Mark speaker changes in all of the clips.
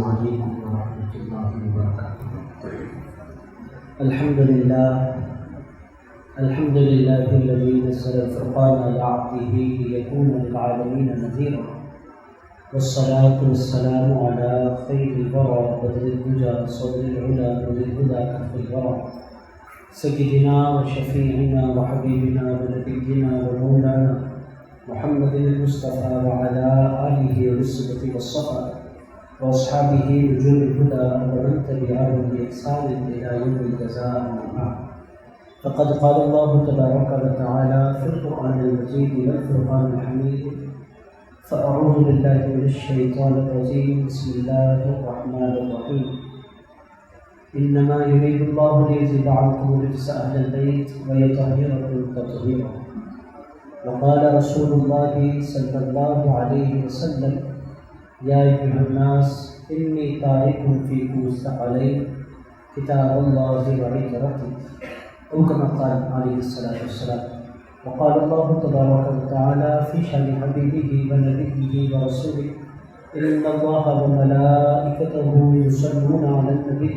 Speaker 1: السلام علیکم ورحمۃ اللہ وبرکاتہ۔ الحمد للہ الذی نزل الفرقان علی عبدہ لیکون للعالمین نذیرا، والصلاة والسلام علی خیر الورى بدر الدجى صدر العلا نور الهدى كف الورى سیدنا وشفیعنا وحبیبنا ونبینا ومولانا محمد المصطفى وعلى آلہ والصحبة والصفا واصحابہ نجوم الهدى ومن تبعهم بإحسان إلى يوم الجزاء أما بعد، فقد قال الله تبارك وتعالى في القرآن المجيد والفرقان الحميد: فأعوذ بالله من الشيطان الرجيم، بسم الله الرحمن الرحيم، إنما يريد الله ليذهب عنكم رجس أهل البيت ويطهركم تطهيرا. وقال رسول الله صلى الله عليه وسلم: يا أيها الناس إني تارك فيكم الثقلين كتاب الله وعترتي، أو كما قال عليه الصلاة والسلام. وقال الله تبارك وتعالى في شأن حبيبه ونبيه ورسوله: إن الله وملائكته يصلون على النبي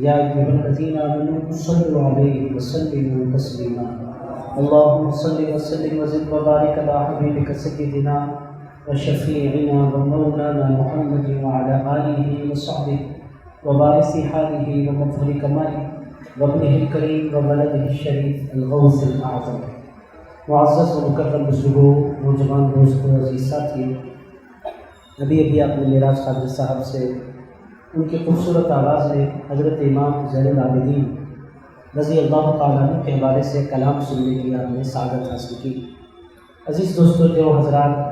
Speaker 1: يا أيها الذين آمنوا صلوا عليه وسلموا تسليما. اللهم صل وسلم وزد وبارك على حبيبك سيدنا وشفيعنا ومولانا محمد وعلى آله وصحبه وبارث حاله ومظهر كماله وابنه الكريم وولده الشريف الغوث الأعظم. معزز و مکرم بزرگوں، نوجوان دوستوں، عزیز ساتھیوں، ابھی آپ نے معراج قادری صاحب سے ان کی خوبصورت آواز میں حضرت امام زین العابدین رضی اللہ تعالیٰ عنہ کے حوالے سے کلام سننے کی آپ نے سعادت حاصل کی۔ عزیز دوستوں، جو حضرات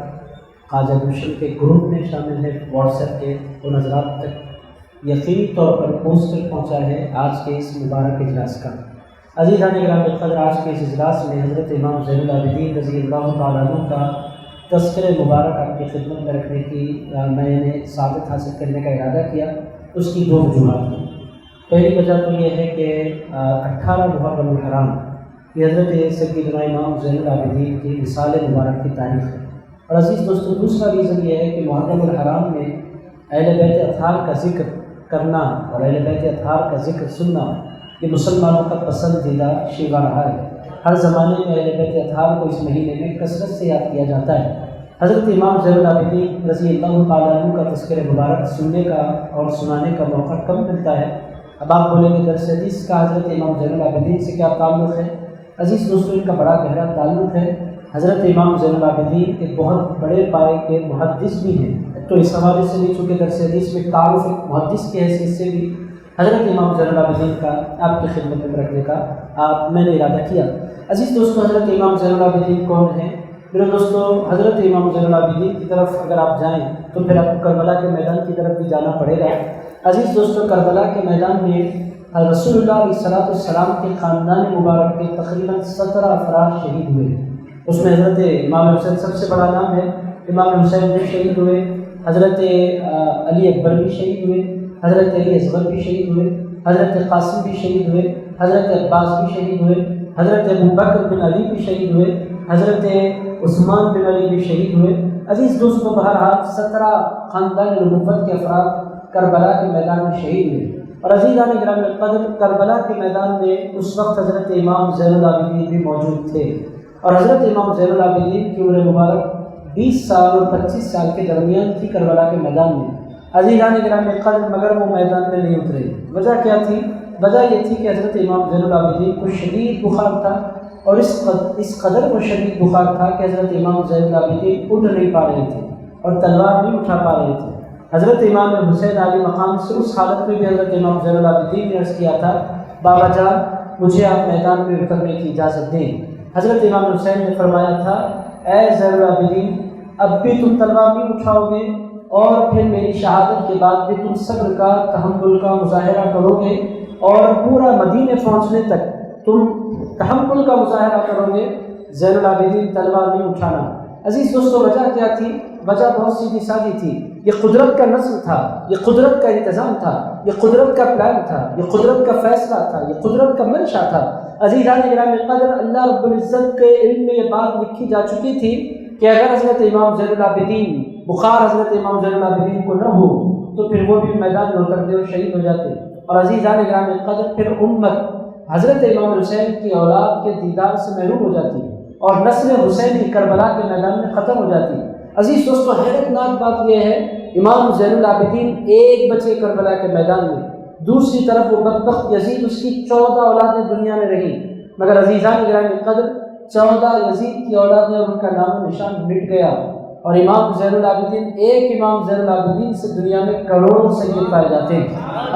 Speaker 1: خواجہ گلشن کے گروپ میں شامل ہیں واٹس ایپ کے، ان حضرات تک یقینی طور پر پوسٹر پہنچا ہے آج کے اس مبارک اجلاس کا۔ عزیزان گرامی القدر، آج کے اس اجلاس میں حضرت امام زین العابدین رضی اللہ تعالیٰ عنہ کا تذکر مبارک آپ کی خدمت میں رکھنے کی میں نے سعادت حاصل کرنے کا ارادہ کیا۔ اس کی دو وجوہات ہیں۔ پہلی وجہ تو یہ ہے کہ 18 محرم الحرام یہ حضرت سیدنا امام زین العابدین کی مثال مبارک کی تاریخ ہے، اور عزیز دوستوں دوسرا ریزن یہ ہے کہ محرم الحرام میں اہل بیت اطہار کا ذکر کرنا اور اہل بیت اطہار کا ذکر سننا یہ مسلمانوں کا پسندیدہ شیوا رہا ہے۔ ہر زمانے میں اہل بیت اطہار کو اس مہینے میں کثرت سے یاد کیا جاتا ہے۔ حضرت امام زین العابدین رضی اللہ تعالیٰ عنہ کا تذکر مبارک سننے کا اور سنانے کا موقع کم ملتا ہے۔ اب آپ بولیں گے درس حدیث کا حضرت امام زین العابدین سے کیا تعلق ہے؟ عزیز دوستوں، ان کا بڑا گہرا تعلق ہے۔ حضرت امام زین العابدین ایک بہت بڑے پائے کے محدث بھی ہیں، تو اس حوالے سے بھی چونکہ درس حدیث میں تعارف ایک محدث کی حیثیت سے بھی حضرت امام زین العابدین کا آپ کی خدمت میں رکھنے کا میں نے ارادہ کیا۔ عزیز دوستوں، حضرت امام زین العابدین کون ہیں؟ میرے دوستوں، حضرت امام زین العابدین کی طرف اگر آپ جائیں تو پھر آپ کو کربلا کے میدان کی طرف بھی جانا پڑے گا۔ عزیز دوستوں، کربلا کے میدان میں رسول اللہ علیہ السلام کے خاندان مبارک کے تقریباً 17 افراد شہید ہوئے۔ اس میں حضرت امام حسین سب سے بڑا نام ہے۔ امام حسین بھی شہید ہوئے، حضرت علی اکبر بھی شہید ہوئے، حضرت علی اصغر بھی شہید ہوئے، حضرت قاسم بھی شہید ہوئے، حضرت عباس بھی شہید ہوئے، حضرت ابوبکر بن علی بھی شہید ہوئے، حضرت عثمان بن علی بھی شہید ہوئے۔ عزیز دوستوں، بہرحال 17 خاندان نبوت کے افراد کربلا کے میدان میں شہید ہوئے، اور عزیزان گرامی القدر کربلا کے میدان میں اس وقت حضرت امام زین العابدین بھی موجود تھے، اور حضرت امام زین العابدین کی عمر مبارک 20 سال اور 25 سال کے درمیان تھی کربلا کے میدان میں۔ عزیزان گرامی القدر، مگر وہ میدان میں نہیں اترے۔ وجہ کیا تھی؟ وجہ یہ تھی کہ حضرت امام زین العابدین کو شدید بخار تھا، اور اس قدر وہ شدید بخار تھا کہ حضرت امام زین العابدین اٹھ نہیں پا رہے تھے اور تلوار نہیں اٹھا پا رہے تھے۔ حضرت امام حسین علی مقام سے اس حالت میں بھی حضرت امام زین العابدین نے عرض کیا تھا: بابا جان، مجھے آپ میدان میں اترنے کی اجازت دیں۔ حضرت امام حسین نے فرمایا تھا: اے زین العابدین، اب بھی تم تلوار نہیں اٹھاؤ گے، اور پھر میری شہادت کے بعد بھی تم صبر کا، تحمل کا مظاہرہ کرو گے، اور پورا مدینے پہنچنے تک تم تحمل کا مظاہرہ کرو گے، زین العابدین تلوار نہیں اٹھانا۔ عزیز دوستوں، وجہ کیا تھی؟ وجہ بہت سیدھی سادی تھی۔ یہ قدرت کا نظم تھا، یہ قدرت کا انتظام تھا، یہ قدرت کا پلان تھا، یہ قدرت کا فیصلہ تھا، یہ قدرت کا منشا تھا۔ عزیزان گرامی القدر، اللہ رب العزت کے علم میں یہ بات لکھی جا چکی تھی کہ اگر حضرت امام زین العابدین بخار حضرت امام زین العابدین کو نہ ہو تو پھر وہ بھی میدان میں اترتے اور شہید ہو جاتے۔ اور عزیزان گرامی قدر، پھر امت حضرت امام حسین کی اولاد کے دیدار سے محروم ہو جاتی ہے اور نسل حسینی کربلا کے میدان میں ختم ہو جاتی ہے۔ عزیز دوستو، حیرت ناک بات یہ ہے، امام زین العابدین ایک بچے کربلا کے میدان میں، دوسری طرف وہ بدبخت یزید، اس کی 14 اولادیں دنیا میں رہیں، مگر عزیزان گرامی قدر 14 یزید کی اولادیں اور ان کا نام و نشان مٹ گیا، اور امام زین العابدین، ایک امام زین العابدین سے دنیا میں کروڑوں سید پائے جاتے ہیں۔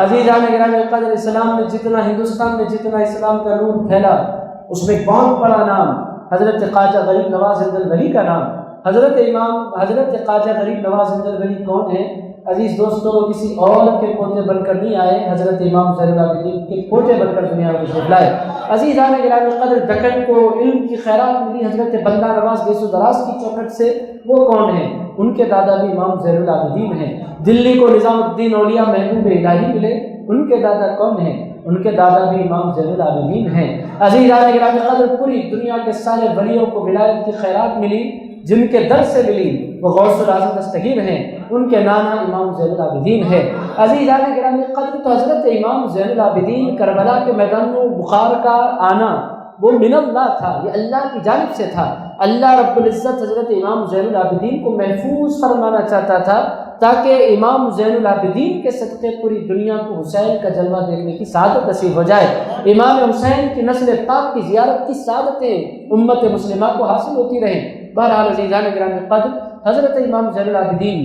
Speaker 1: عزیزان گرامی قدر، اسلام میں جتنا، ہندوستان میں جتنا اسلام کا نور پھیلا، اس میں بہت بڑا نام حضرت خواجہ غریب نواز زندل کا نام۔ حضرت خواجہ غریب نواز زندل کون ہے؟ عزیز دوستو، کسی اور کے پوتے بن کر نہیں آئے، حضرت امام زین العابدین کے پوتے بن کر دنیا میں تشریف لائے۔ عزیزان گرامی قدر، دکن کو علم کی خیرات ملی حضرت بندہ نواز گیسو دراز کی چوکھٹ سے، وہ کون ہیں؟ ان کے دادا بھی امام زین العابدین ہیں۔ دلی کو نظام الدین اولیاء محبوب الہی ملے، ان کے دادا کون ہیں؟ ان کے دادا بھی امام زین العابدین ہیں۔ عزیزان گرامی قدر، پوری دنیا کے سارے ولیوں کو ولایت کی خیرات ملی، جن کے در سے ملی وہ غوث الاعظم دستگیر ہیں، ان کے نانا امام زین العابدین ہے۔ عزیزان گرامی قدر، تو حضرت امام زین العابدین کربلا کے میدان میں بخار کا آنا وہ من اللہ تھا، یہ اللہ کی جانب سے تھا۔ اللہ رب العزت حضرت امام زین العابدین کو محفوظ فرمانا چاہتا تھا تاکہ امام زین العابدین کے صدقے پوری دنیا کو حسین کا جلوہ دیکھنے کی سعادت نصیب ہو جائے، امام حسین کی نسل پاک کی زیارت کی سعادتیں امت مسلمہ کو حاصل ہوتی رہیں۔ بہرحال عزیزان گرامی قدر، حضرت امام زین العابدین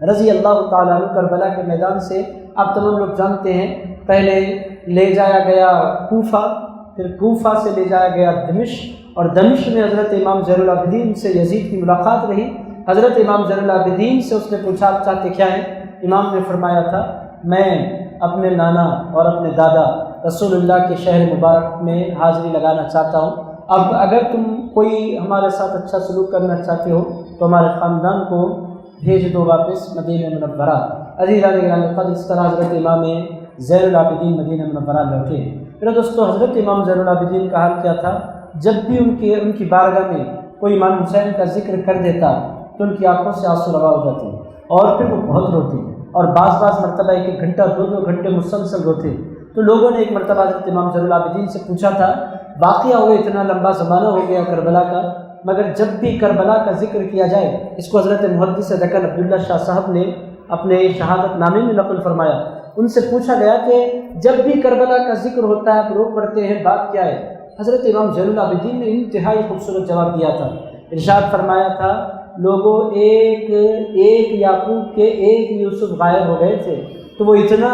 Speaker 1: رضی اللہ تعالیٰ عنہ کربلا کے میدان سے، آپ تمام لوگ جانتے ہیں، پہلے لے جایا گیا کوفہ، پھر کوفہ سے لے جایا گیا دمشق، اور دمشق میں حضرت امام زین العابدین سے یزید کی ملاقات رہی۔ حضرت امام زین العابدین سے اس نے پوچھا آپ چاہتے کیا ہیں؟ امام نے فرمایا تھا، میں اپنے نانا اور اپنے دادا رسول اللہ کے شہر مبارک میں حاضری لگانا چاہتا ہوں، اب اگر تم کوئی ہمارے ساتھ اچھا سلوک کرنا چاہتے ہو تو ہمارے خاندان کو بھیج دو واپس مدینہ منورہ۔ عزیزان گرامی قدر، اس طرح حضرت امام زین العابدین مدینہ منورہ لوٹے۔ پھر دوستو، حضرت امام زین العابدین کا حال کیا تھا؟ جب بھی ان کی بارگاہ میں کوئی امام حسین کا ذکر کر دیتا تو ان کی آنکھوں سے آنسو روا ہو جاتے اور پھر وہ بہت روتے، اور بعض مرتبہ 1 گھنٹہ 2 گھنٹے مسلسل روتے۔ تو لوگوں نے ایک مرتبہ حضرت امام زین العابدین سے پوچھا تھا، واقعہ ہوئے اتنا لمبا زمانہ ہو گیا کربلا کا، مگر جب بھی کربلا کا ذکر کیا جائے، اس کو حضرت محدث دکن عبداللہ شاہ صاحب نے اپنے شہادت نامے میں نقل فرمایا، ان سے پوچھا گیا کہ جب بھی کربلا کا ذکر ہوتا ہے آپ رو پڑتے ہیں، بات کیا ہے؟ حضرت امام زین العابدین نے انتہائی خوبصورت جواب دیا تھا، ارشاد فرمایا تھا، لوگوں ایک یعقوب کے ایک یوسف غائب ہو گئے تھے تو وہ اتنا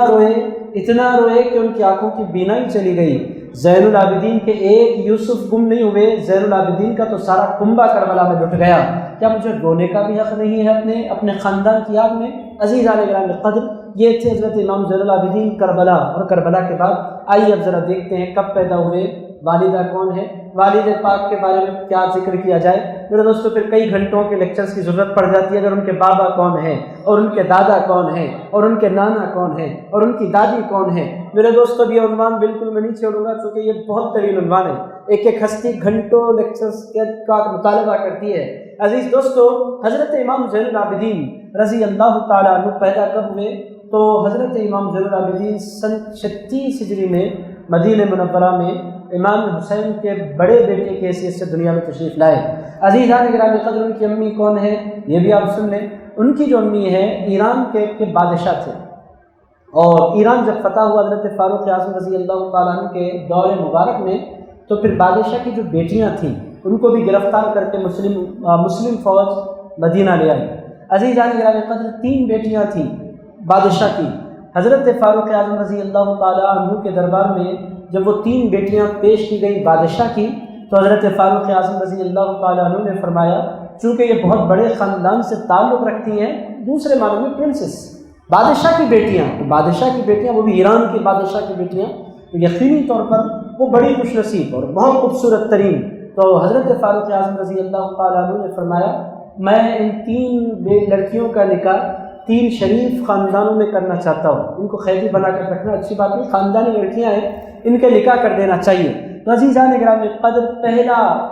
Speaker 1: روئے کہ ان کی آنکھوں کی بینائی چلی گئی۔ زین العابدین کے ایک یوسف گم نہیں ہوئے، زین العابدین کا تو سارا کنبہ کربلا میں لٹ گیا، کیا مجھے رونے کا بھی حق نہیں ہے اپنے خاندان کی یاد میں؟ عزیزان گرامی قدر، یہ تھے حضرت امام زین العابدین کربلا اور کربلا کے بعد۔ آئیے اب ذرا دیکھتے ہیں کب پیدا ہوئے، والدہ کون ہے، والد پاک کے بارے میں کیا ذکر کیا جائے۔ میرے دوستو، پھر کئی گھنٹوں کے لیکچرز کی ضرورت پڑ جاتی ہے اگر ان کے بابا کون ہیں اور ان کے دادا کون ہیں اور ان کے نانا کون ہیں اور ان کی دادی کون ہیں۔ میرے دوستو، یہ عنوان بالکل میں نہیں چھوڑوں گا کیونکہ یہ بہت طویل عنوان ہے، ایک ہستی گھنٹوں لیکچرز کا مطالبہ کرتی ہے۔ عزیز دوستو، حضرت امام زین العابدین رضی اللہ تعالیٰ عنہ پیدا کب ہوئے؟ تو حضرت امام زین العابدین سن 36 ہجری میں مدینہ منورہ میں امام حسین کے بڑے بیٹے کی حیثیت سے دنیا میں تشریف لائے۔ عزیزان گرامی قدر، ان کی امی کون ہے یہ بھی آپ سن لیں۔ ان کی جو امی ہے ایران کے بادشاہ تھے، اور ایران جب فتح ہوا حضرت فاروق اعظم رضی اللہ تعالیٰ عنہ کے دور مبارک میں، تو پھر بادشاہ کی جو بیٹیاں تھیں ان کو بھی گرفتار کر کے مسلم فوج مدینہ لے آئی۔ عزیزان گرامی قدر، 3 بیٹیاں تھیں بادشاہ کی۔ حضرت فاروق اعظم رضی اللہ تعالیٰ عنہ کے دربار میں جب وہ 3 بیٹیاں پیش کی گئی بادشاہ کی، تو حضرت فاروق اعظم رضی اللہ تعالیٰ عنہ نے فرمایا، چونکہ یہ بہت بڑے خاندان سے تعلق رکھتی ہیں، دوسرے معنوں میں پرنسس، بادشاہ کی بیٹیاں وہ بھی ایران کی بادشاہ کی بیٹیاں، تو یقینی طور پر وہ بڑی خوش نصیب اور بہت خوبصورت ترین۔ تو حضرت فاروق اعظم رضی اللہ تعالیٰ عنہ نے فرمایا، میں ان 3 لڑکیوں کا نکاح 3 شریف خاندانوں میں کرنا چاہتا ہوں، ان کو قیدی بنا کر رکھنا اچھی بات نہیں، خاندانی لڑکیاں ہیں ان کے نکاح کر دینا چاہیے۔ تو عزیزان گرامی قدر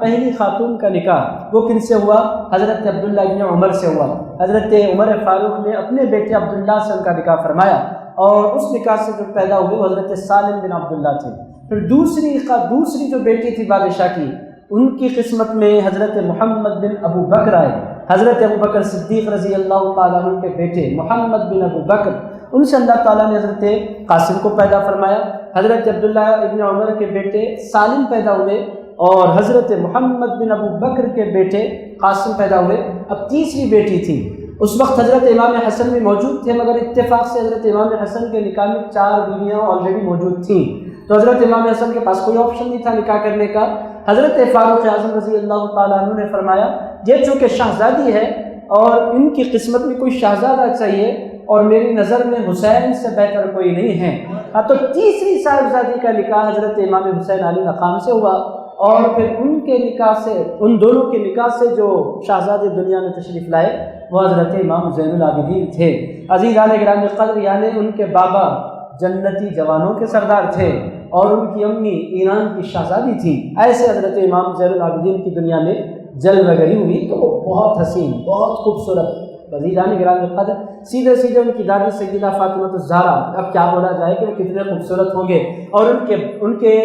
Speaker 1: پہلی خاتون کا نکاح وہ کن سے ہوا؟ حضرت عبداللہ ابن عمر سے ہوا۔ حضرت عمر فاروق نے اپنے بیٹے عبداللہ سے ان کا نکاح فرمایا، اور اس نکاح سے جو پیدا ہوئے وہ حضرت سالم بن عبداللہ تھے۔ پھر دوسری جو بیٹی تھی بادشاہ کی، ان کی قسمت میں حضرت محمد بن ابو بکر آئے۔ حضرت ابو بکر صدیق رضی اللہ تعالیٰ عنہ کے بیٹے محمد بن ابو بکر، ان سے اللہ تعالیٰ نے حضرت قاسم کو پیدا فرمایا۔ حضرت عبداللہ ابن عمر کے بیٹے سالم پیدا ہوئے، اور حضرت محمد بن ابو بکر کے بیٹے قاسم پیدا ہوئے۔ اب تیسری بیٹی تھی، اس وقت حضرت امام حسن بھی موجود تھے، مگر اتفاق سے حضرت امام حسن کے نکاح میں 4 بیویاں آلریڈی موجود تھیں، تو حضرت امام حسن کے پاس کوئی آپشن نہیں تھا نکاح کرنے کا۔ حضرت فاروق اعظم رضی اللہ تعالیٰ عنہ نے فرمایا یہ چونکہ شہزادی ہے اور ان کی قسمت میں کوئی شہزادہ چاہیے، اور میری نظر میں حسین سے بہتر کوئی نہیں ہے، تو تیسری صاحبزادی کا نکاح حضرت امام حسین علی مقام سے ہوا، اور پھر ان کے نکاح سے، ان دونوں کے نکاح سے جو شہزادے دنیا میں تشریف لائے وہ حضرت امام زین العابدین تھے۔ عزیزان گرامی قدر، یعنی ان کے بابا جنتی جوانوں کے سردار تھے اور ان کی امی ایران کی شہزادی تھی۔ ایسے حضرت امام زین العابدین کی دنیا میں جلوہ گری ہوئی تو بہت حسین، بہت خوبصورت۔ عزیزان گرامی قدر، سیدھے ان کی دادی سیدہ فاطمہ الزہرا، اب کیا بولا جائے کہ کتنے خوبصورت ہوں گے، اور ان کے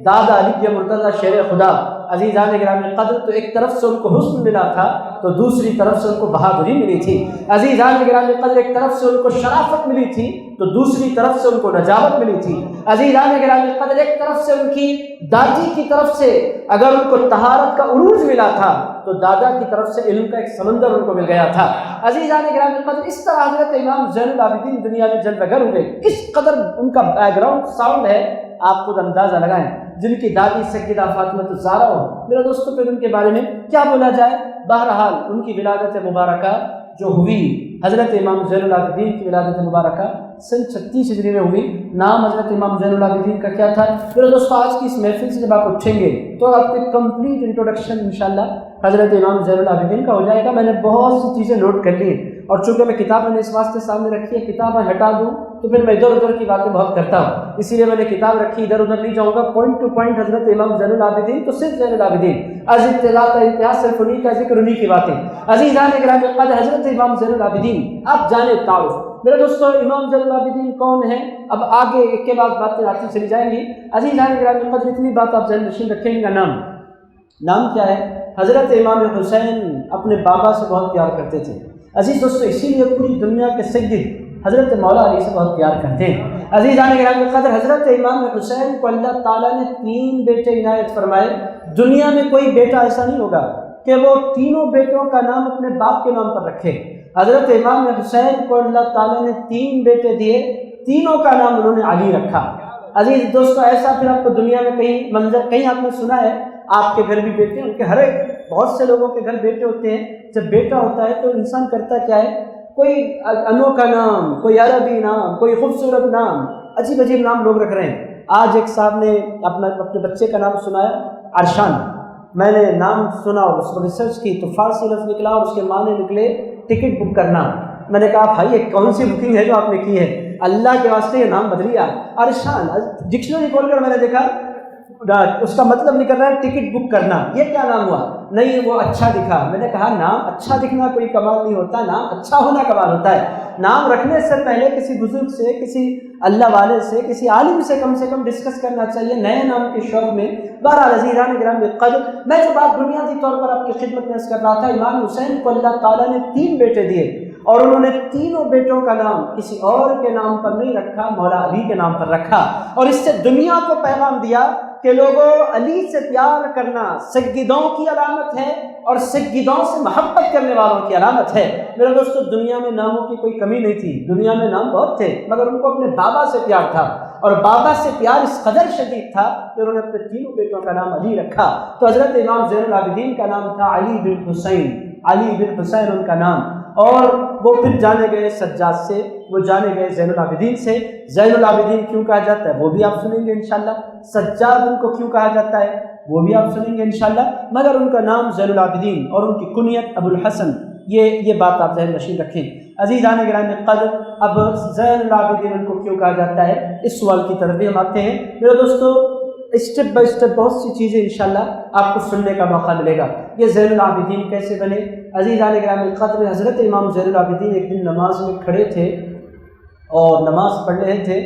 Speaker 1: دادا علی مرتضیٰ شیر خدا۔ عزیزان گرامی قدر، تو ایک طرف سے ان کو حسن ملا تھا تو دوسری طرف سے ان کو بہادری ملی تھی۔ عزیزان گرامی قدر، ایک طرف سے ان کو شرافت ملی تھی تو دوسری طرف سے ان کو نجابت ملی تھی۔ عزیزان گرامی قدر، ایک طرف سے ان کی دادی کی طرف سے اگر ان کو طہارت کا عروج ملا تھا تو دادا کی طرف سے علم کا ایک سمندر ان کو مل گیا تھا۔ عزیزان گرامی قدر، اس طرح حضرت امام زین العابدین دنیا میں جلوہ گر ہوئے۔ کس قدر ان کا بیک گراؤنڈ ساؤنڈ ہے آپ خود اندازہ لگائیں۔ جن کی دادی سیدہ فاطمہ الزہرا ہو، میرے دوستوں، پھر ان کے بارے میں کیا بولا جائے؟ بہرحال ان کی ولادت مبارکہ جو ہوئی، حضرت امام زین العابدین کی ولادت مبارکہ سن 36 ہجری میں ہوئی۔ نام حضرت امام زین العابدین کا کیا تھا؟ میرے دوستوں، آج کی اس محفل سے جب آپ اٹھیں گے تو آپ کی کمپلیٹ انٹروڈکشن انشاءاللہ حضرت امام زین العابدین کا ہو جائے گا۔ میں نے بہت سی چیزیں نوٹ کر لی، اور چونکہ میں کتاب میں نے اس واسطے سامنے رکھی ہے، کتاب میں ہٹا دوں تو پھر میں ادھر ادھر کی باتیں بہت کرتا ہوں، اسی لیے میں نے کتاب رکھی، ادھر ادھر نہیں جاؤں گا، پوائنٹ ٹو پوائنٹ حضرت امام زین العابدین تو صرف زین العابدین، از ابتدا تا انتہا صرف انہی کا ذکر، انہی کی باتیں۔ عزیزان گرامی قدر، حضرت امام زین العابدین، آپ جانے تعارف۔ میرے دوستوں، امام زین العابدین کون ہیں؟ اب آگے ایک کے بعد باتیں آتی چلی جائیں گی۔ عزیزان گرامی قدر، اتنی بات آپ ذہن نشین رکھیں گے۔ نام کیا ہے؟ حضرت امام حسین اپنے بابا سے بہت پیار کرتے تھے۔ عزیز دوستو، اسی لیے پوری دنیا کے سید حضرت مولا علی سے بہت پیار کرتے ہیں۔ عزیزان گرامی قدر، حضرت امام حسین کو اللہ تعالیٰ نے 3 بیٹے عنایت فرمائے۔ دنیا میں کوئی بیٹا ایسا نہیں ہوگا کہ وہ تینوں بیٹوں کا نام اپنے باپ کے نام پر رکھے۔ حضرت امام حسین کو اللہ تعالیٰ نے 3 بیٹے دیے، تینوں کا نام انہوں نے علی رکھا۔ عزیز دوستو، ایسا پھر آپ کو دنیا میں کہیں منظر، کہیں آپ نے سنا ہے آپ کے گھر بھی بیٹے، ان کے ہر ایک بہت سے لوگوں کے گھر بیٹے ہوتے ہیں۔ جب بیٹا ہوتا ہے تو انسان کرتا کیا ہے؟ کوئی انوکھا نام، کوئی عربی نام، کوئی خوبصورت نام، عجیب عجیب نام لوگ رکھ رہے ہیں۔ آج ایک صاحب نے اپنے بچے کا نام سنایا عرشان۔ میں نے نام سنا اور اس کو ریسرچ کی تو فارسی لفظ نکلا اور اس کے معنی نکلے ٹکٹ بک کرنا۔ میں نے کہا بھائی یہ کون سی بکنگ ہے جو آپ نے کی ہے؟ اللہ کے واسطے یہ نام بدلیا عرشان۔ ڈکشنری کھول کر میں نے دیکھا اس کا مطلب نہیں کر رہا ہے ٹکٹ بک کرنا، یہ کیا نام ہوا؟ نہیں، وہ اچھا دکھا۔ میں نے کہا نام اچھا دکھنا کوئی کمال نہیں ہوتا، نام اچھا ہونا کمال ہوتا ہے۔ نام رکھنے سے پہلے کسی بزرگ سے، کسی اللہ والے سے، کسی عالم سے کم ڈسکس کرنا چاہیے نئے نام کے شوق میں۔ بہرحال عزیزان گرامی قدر، میں جو بات بنیادی طور پر آپ کی خدمت میں عرض کر رہا تھا، امام حسین کو اللہ تعالیٰ نے 3 بیٹے دیے اور انہوں نے تینوں بیٹوں کا نام کسی اور کے نام پر نہیں رکھا، مولا علی کے نام پر رکھا، اور اس سے دنیا کو پیغام دیا کہ لوگوں، علی سے پیار کرنا سیدوں کی علامت ہے اور سیدوں سے محبت کرنے والوں کی علامت ہے۔ میرے دوستو، دنیا میں ناموں کی کوئی کمی نہیں تھی، دنیا میں نام بہت تھے، مگر ان کو اپنے بابا سے پیار تھا، اور بابا سے پیار اس قدر شدید تھا کہ انہوں نے اپنے تینوں بیٹوں کا نام علی رکھا۔ تو حضرت امام زین العابدین کا نام تھا علی بن حسین، علی بن حسین ان کا نام، اور وہ پھر جانے گئے سجاد سے، وہ جانے گئے زین العابدین سے۔ زین العابدین کیوں کہا جاتا ہے وہ بھی آپ سنیں گے انشاءاللہ، سجاد ان کو کیوں کہا جاتا ہے وہ بھی آپ سنیں گے انشاءاللہ، مگر ان کا نام زین العابدین اور ان کی کنیت ابو الحسن، یہ بات آپ ذہن نشین رکھیں۔ عزیزان گرامی قدر، اب زین العابدین ان کو کیوں کہا جاتا ہے، اس سوال کی طرف بھی ہم آتے ہیں۔ میرے دوستو، اسٹیپ بائی اسٹیپ بہت سی چیزیں انشاءاللہ آپ کو سننے کا موقع ملے گا۔ یہ زین العابدین کیسے بنے؟ عزیزان گرامی قدر، حضرت امام زین العابدین ایک دن نماز میں کھڑے تھے اور نماز پڑھ رہے تھے۔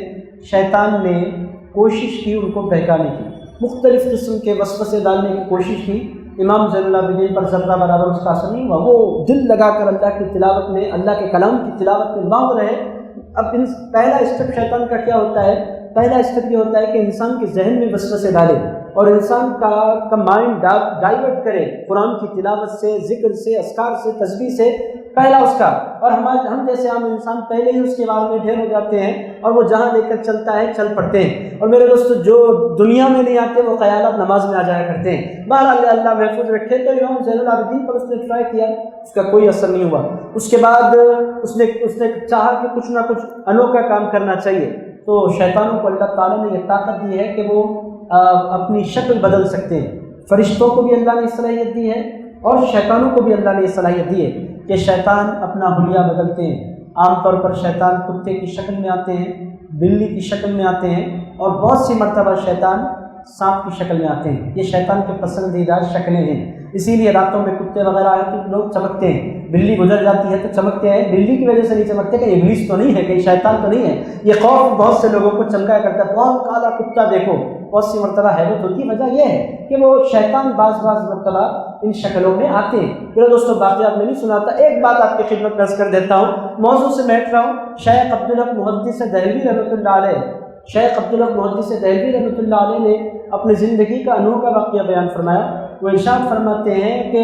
Speaker 1: شیطان نے کوشش کی ان کو بہکانے کی، مختلف قسم کے وسوسے ڈالنے کی کوشش کی۔ امام زین العابدین پر ذرہ برابر اس کا اثر نہیں ہوا، وہ دل لگا کر اللہ کی تلاوت میں، اللہ کے کلام کی تلاوت میں مانگ رہے۔ اب پہلا اسٹیپ شیطان کا کیا ہوتا ہے؟ پہلا اسٹیپ یہ ہوتا ہے کہ انسان کے ذہن میں وسوسے ڈالے اور انسان کا مائنڈ ڈائیورٹ کرے قرآن کی تلاوت سے، ذکر سے، اذکار سے، تسبیح سے، پہلا اس کا۔ اور ہم جیسے عام انسان پہلے ہی اس کے بارے میں ڈھیر ہو جاتے ہیں اور وہ جہاں لے کر چلتا ہے چل پڑتے ہیں۔ اور میرے دوستو، جو دنیا میں نہیں آتے وہ خیالات نماز میں آ جایا کرتے ہیں۔ بہرحال اللہ محفوظ رکھے۔ تو امام زین العابدین پر اس نے ٹرائی کیا، اس کا کوئی اثر نہیں ہوا۔ اس کے بعد اس نے چاہا کہ کچھ نہ کچھ انوکھا کام کرنا چاہیے۔ تو شیطانوں کو اللہ تعالیٰ نے یہ طاقت دی ہے کہ وہ اپنی شکل بدل سکتے ہیں۔ فرشتوں کو بھی اللہ نے صلاحیت دی ہے اور شیطانوں کو بھی اللہ نے صلاحیت دی ہے کہ شیطان اپنا حلیہ بدلتے ہیں۔ عام طور پر شیطان کتے کی شکل میں آتے ہیں، بلی کی شکل میں آتے ہیں، اور بہت سی مرتبہ شیطان سانپ کی شکل میں آتے ہیں۔ یہ شیطان کے پسندیدہ شکلیں ہیں، اسی لیے راتوں میں کتے وغیرہ آئے تو لوگ چمکتے ہیں، بلی گزر جاتی ہے تو چمکتے ہیں۔ بلی کی وجہ سے نہیں چمکتے کہ ابلیس تو نہیں ہے، کہیں شیطان تو نہیں ہے۔ یہ خوف بہت سے لوگوں کو چمکایا کرتا ہے، بہت کالا کتا دیکھو، بہت سی مرتبہ حیرت ہوتی ہے۔ وجہ یہ ہے کہ وہ شیطان بعض مرتبہ ان شکلوں میں آتے ہیں۔ میرے دوستوں، واقعات میں نہیں سناتا، ایک بات آپ کی خدمت میں عرض کر دیتا ہوں، موضوع سے میں ہٹ رہا ہوں۔ شیخ عبدالحق محدث دہلوی رحمۃ اللہ علیہ، شیخ عبدالحق محدث دہلوی رحمۃ اللہ علیہ نے اپنی زندگی کا انوکھا واقعہ بیان فرمایا۔ وہ ارشاد فرماتے ہیں کہ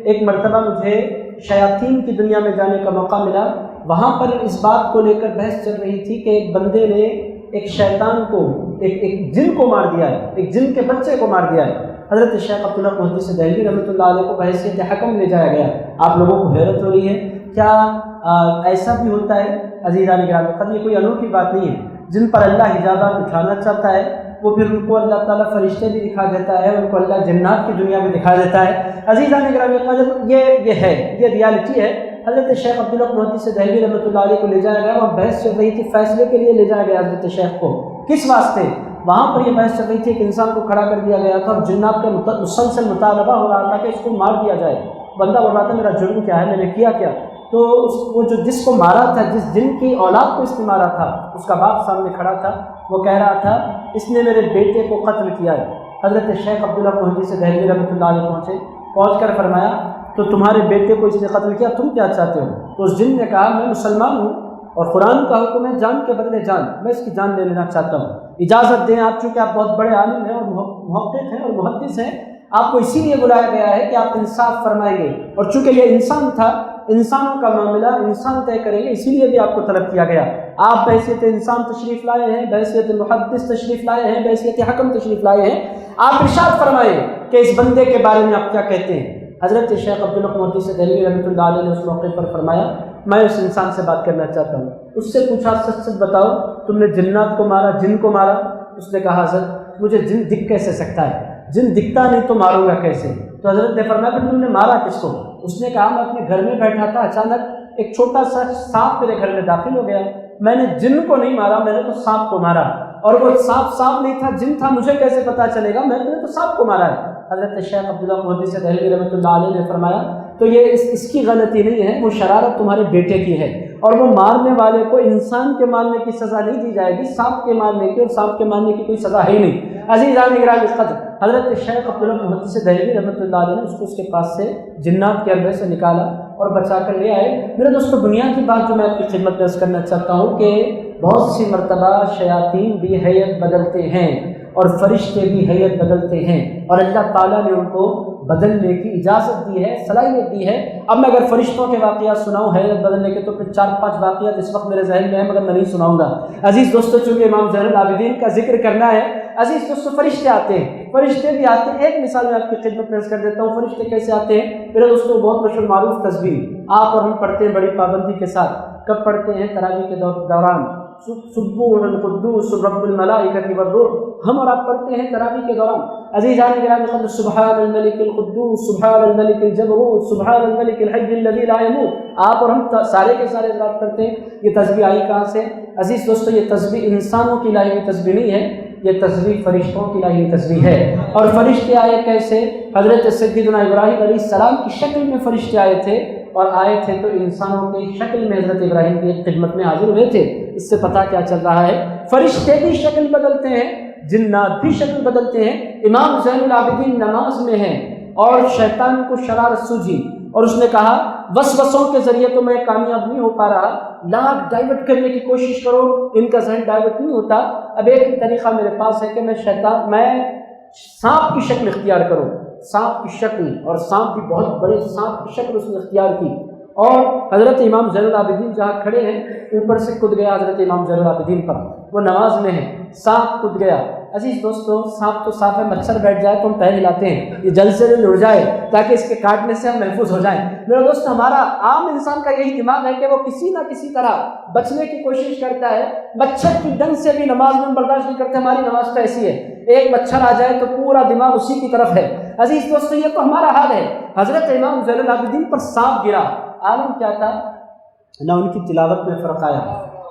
Speaker 1: ایک مرتبہ مجھے شیاطین کی دنیا میں جانے کا موقع ملا۔ وہاں پر اس بات کو لے کر بحث چل رہی تھی کہ ایک بندے نے ایک شیطان کو، ایک جن کو مار دیا ہے، ایک جن کے بچے کو مار دیا ہے۔ حضرت شیخ عبدالحق محدث دہلوی رحمۃ اللہ علیہ کو بحیثیت حکم لے جایا گیا۔ آپ لوگوں کو حیرت ہو رہی ہے، کیا ایسا بھی ہوتا ہے؟ عزیزان گرامی قدر، یہ کوئی انوکھی بات نہیں ہے۔ جن پر اللہ حجابات اٹھانا چاہتا ہے وہ پھر ان کو اللہ تعالیٰ فرشتے بھی دکھا دیتا ہے، ان کو اللہ جنات کی دنیا میں دکھا دیتا ہے۔ عزیزان گرامی قدر، یہ ہے، یہ ریالٹی ہے۔ حضرت شیخ عبدالحق محدث دہلوی رحمۃ اللہ علیہ کو لے جایا گیا، وہاں بحث چل رہی تھی، فیصلے کے لیے لے جایا گیا حضرت شیخ کو۔ کس واسطے؟ وہاں پر یہ بحث چل رہی تھی کہ انسان کو کھڑا کر دیا گیا تھا اور جنات کا مسلسل مطالبہ ہو رہا تھا کہ اس کو مار دیا جائے۔ بندہ بول رہا تھا میرا جرم کیا ہے، میں نے کیا کیا؟ تو وہ جس کو مارا تھا، جس جن کی اولاد کو اس نے مارا تھا، اس کا باپ سامنے کھڑا تھا، وہ کہہ رہا تھا اس نے میرے بیٹے کو قتل کیا ہے۔ حضرت شیخ عبدالحق محدث دہلوی رحمۃ اللہ علیہ پہنچ کر فرمایا تو تمہارے بیٹے کو اس نے قتل کیا، تم کیا چاہتے ہو؟ تو اس جن نے کہا میں مسلمان ہوں اور قرآن کا حکم ہے جان کے بدلے جان، میں اس کی جان لے لینا چاہتا ہوں، اجازت دیں آپ، چونکہ آپ بہت بڑے عالم ہیں اور محقق ہیں اور محدث ہیں، آپ کو اسی لیے بلایا گیا ہے کہ آپ انصاف فرمائیں گے، اور چونکہ یہ انسان تھا، انسانوں کا معاملہ انسان طے کریں گے، اسی لیے بھی آپ کو طلب کیا گیا۔ آپ بحیثیت انسان تشریف لائے ہیں، بحیثیت محدث تشریف لائے ہیں، بحیثیت حکم تشریف لائے ہیں، آپ ارشاد فرمائیں کہ اس بندے کے بارے میں آپ کیا کہتے ہیں۔ حضرت شیخ عبدالحق محدث دہلوی رحمۃ اللہ علیہ نے اس موقع پر فرمایا میں اس انسان سے بات کرنا چاہتا ہوں۔ اس سے پوچھا سچ سچ بتاؤ تم نے جنات کو مارا، جن کو مارا؟ اس نے کہا حضرت مجھے جن دکھ کیسے سکتا ہے، جن دکھتا نہیں تو ماروں گا کیسے؟ تو حضرت نے فرمایا پھر تم نے مارا کس کو؟ اس نے کہا میں اپنے گھر میں بیٹھا تھا، اچانک ایک چھوٹا سا سانپ میرے گھر میں داخل ہو گیا، میں نے جن کو نہیں مارا، میں نے تو سانپ کو مارا، اور وہ سانپ نہیں تھا، جن تھا، مجھے کیسے پتا چلے گا، میں نے تو سانپ کو مارا ہے۔ حضرت شیخ عبدالحق محدث دہلوی رحمۃ اللہ علیہ نے فرمایا تو یہ اس کی غلطی نہیں ہے، وہ شرارت تمہارے بیٹے کی ہے، اور وہ مارنے والے کو انسان کے مارنے کی سزا نہیں دی جائے گی، سانپ کے مارنے کی، اور سانپ کے مارنے کی کوئی سزا ہے ہی نہیں۔ عزیزان گرامی قدر، حضرت شیخ عبدالحق محدث دہلوی رحمۃ اللہ علیہ نے اس کو اس کے پاس سے جنات کے عربے سے نکالا اور بچا کر لے آئے۔ میرے دوستو، بنیادی بات جو میں آپ کی خدمت میں عرض کرنا چاہتا ہوں کہ بہت سی مرتبہ شیاطین بھی حیت بدلتے ہیں اور فرشتے بھی حیت بدلتے ہیں، اور اللہ تعالیٰ نے ان کو بدلنے کی اجازت دی ہے، صلاحیت دی ہے۔ اب میں اگر فرشتوں کے واقعات سناؤں حیت بدلنے کے تو پھر 4-5 واقعات اس وقت میرے ذہن میں ہیں، مگر میں نہیں سناؤں گا۔ عزیز دوستو، چونکہ امام زین العابدین کا ذکر کرنا ہے، عزیز دوستو فرشتے آتے ہیں، فرشتے بھی آتے ہیں۔ ایک مثال میں آپ کی خدمت میں عرض کر دیتا ہوں فرشتے کیسے آتے ہیں۔ میرے دوستو، بہت مشہور معروف تسبیح آپ اور ہم پڑھتے ہیں بڑی پابندی کے ساتھ۔ کب پڑھتے ہیں؟ تراویح کے دوران سبوح القدوس رب الملائکۃ والروح ہم اور آپ پڑھتے ہیں تراویح کے دوران۔ عزیزان گرامی قدر سبحان الملک القدوس سبحان الملک الجبروت سبحان الملک الحی الذی لا یموت، آپ اور ہم سارے کے سارے ذات کرتے ہیں۔ یہ تسبیح آئی کہاں سے؟ عزیز دوستو یہ تسبیح انسانوں کی لائی ہوئی تسبیح نہیں ہے، یہ تسبیح فرشتوں کی لائی ہوئی تسبیح ہے۔ اور فرشتے آئے کیسے؟ حضرت سیدنا ابراہیم علیہ السلام کی شکل میں فرشتے آئے تھے، اور آئے تھے تو انسانوں کی شکل میں حضرت ابراہیم کی خدمت میں حاضر ہوئے تھے۔ اس سے پتہ کیا چل رہا ہے؟ فرشتے بھی شکل بدلتے ہیں، جنات بھی شکل بدلتے ہیں۔ امام زین العابدین نماز میں ہیں اور شیطان کو شرارت سوجھی اور اس نے کہا وسوسوں کے ذریعے تو میں کامیاب نہیں ہو پا رہا، لاکھ ڈائیورٹ کرنے کی کوشش کرو، ان کا ذہن ڈائیورٹ نہیں ہوتا، اب ایک ہی طریقہ میرے پاس ہے کہ میں سانپ کی شکل اختیار کروں، سانپ کی شکل، اور سانپ بھی بہت بڑے سانپ کی شکل اس نے اختیار کی، اور حضرت امام زین العابدین جہاں کھڑے ہیں اوپر سے کود گیا حضرت امام زین العابدین پر، وہ نماز میں ہے، سانپ کود گیا۔ عزیز دوستو سانپ تو صاف ہے، مچھر بیٹھ جائے تو ہم پیر ہلاتے ہیں، یہ جلد سے جلد اڑ جائے تاکہ اس کے کاٹنے سے ہم محفوظ ہو جائیں۔ میرے دوست ہمارا عام انسان کا یہی دماغ ہے کہ وہ کسی نہ کسی طرح بچنے کی کوشش کرتا ہے، مچھر کی ڈنگ سے بھی نماز میں برداشت نہیں کرتے۔ ہماری نماز تو ایسی ہے، ایک مچھر آ جائے تو پورا دماغ اسی کی طرف ہے۔ عزیز دوستو یہ تو ہمارا حال ہے۔ حضرت امام زین العابدین پر سانپ گرا، عالم کیا تھا؟ نہ ان کی تلاوت میں فرق آیا،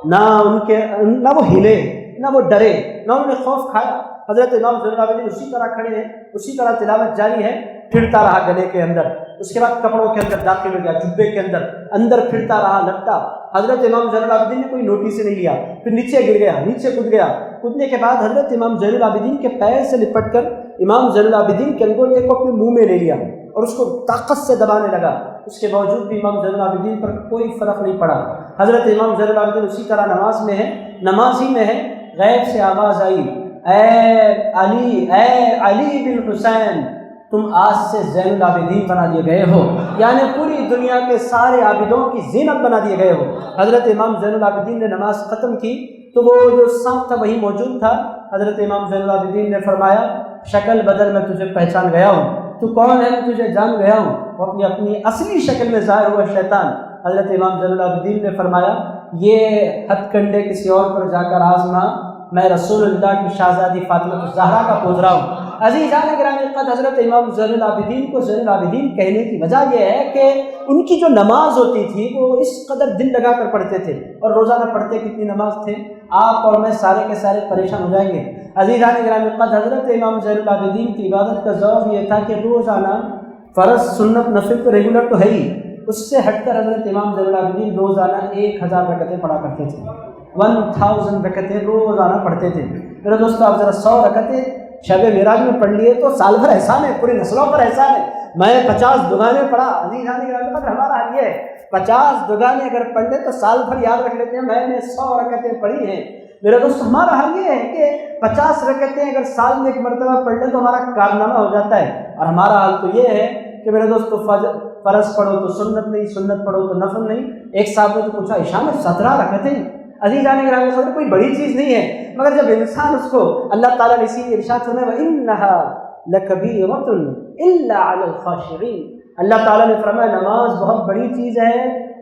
Speaker 1: نہ وہ ہلے، نہ وہ ڈرے، نہ انہوں نے خوف کھایا۔ حضرت امام زین العابدین اسی طرح کھڑے ہیں، اسی طرح تلاوت جاری ہے، پھرتا رہا گلے کے اندر، اس کے بعد کپڑوں کے اندر داخل ہو گیا، جبے کے اندر پھرتا رہا لٹا۔ حضرت امام زین العابدین نے کوئی نوٹس ہی نہیں لیا، پھر نیچے گر گیا، نیچے کود گیا، کودنے کے بعد حضرت امام زین العابدین کے پیر سے لپٹ کر امام زین العابدین کے انگوٹھے کو اپنے منہ میں لے لیا اور اس کو طاقت سے دبانے لگا۔ اس کے باوجود بھی امام زین العابدین پر کوئی فرق نہیں پڑا۔ حضرت امام زین العابدین اسی طرح نماز میں ہے، نماز ہی میں ہے، غیب سے آواز آئی، اے علی بن حسین، تم آج سے زین العابدین بنا دیے گئے ہو، یعنی پوری دنیا کے سارے عابدوں کی زینت بنا دیے گئے ہو۔ حضرت امام زین العابدین نے نماز ختم کی تو وہ جو سانپ تھا وہی موجود تھا۔ حضرت امام زین العابدین نے فرمایا شکل بدل، میں تجھے پہچان گیا ہوں، تو کون ہے؟ میں تجھے جان گیا ہوں۔ وہ اپنی اصلی شکل میں ظاہر ہوا شیطان۔ حضرت امام زین العابدین نے فرمایا یہ ہتھ کنڈے کسی اور پر جا کر آزما، میں رسول اللہ کی شہزادی فاطمہ الزہرا کا پوز رہا ہوں۔ عزیزان گرامی قدر حضرت امام زین العابدین کو زین العابدین کہنے کی وجہ یہ ہے کہ ان کی جو نماز ہوتی تھی وہ اس قدر دل لگا کر پڑھتے تھے، اور روزانہ پڑھتے کتنی نماز تھے؟ آپ اور میں سارے کے سارے پریشان ہو جائیں گے۔ عزیزان گرامی قدر حضرت امام زین العابدین کی عبادت کا ذوق یہ تھا کہ روزانہ فرض سنت نفل تو ریگولر تو ہے ہی، اس سے ہٹ کر حضرت امام زین العابدین روزانہ 1000 رکعتیں پڑھا کرتے تھے، 1000 رکعتیں روزانہ پڑھتے تھے۔ میرے دوستو آپ ذرا 100 رکعتیں شب معراج میں پڑھ لیے تو سال بھر احسان ہے، پوری نسلوں پر احسان ہے۔ میں 50 دگانے پڑھا، عزیزان گرامی قدر ہمارا حال یہ ہے، 50 دگانے اگر پڑھ لیں تو سال بھر یاد رکھ لیتے ہیں میں نے 100 رکعتیں پڑھی ہیں۔ میرے دوست ہمارا حال یہ ہے کہ 50 رکعتیں اگر سال میں ایک مرتبہ پڑھ لیں تو ہمارا کارنامہ ہو جاتا ہے، اور ہمارا حال تو یہ ہے کہ میرے دوستو فرض پڑھو تو سنت نہیں، سنت پڑھو تو نفل نہیں۔ ایک صاحب نے تو پوچھا عشاء میں 17 رکعتیں، عزیزان گرامی قدر کوئی بڑی چیز نہیں ہے، مگر جب انسان اس کو اللہ تعالیٰ نے اسی ارشاد فرمایا وَإِنَّهَا لَكَبِيرَةٌ إِلَّا عَلَى الْخَاشِعِينَ، اللہ تعالیٰ نے فرمایا نماز بہت بڑی چیز ہے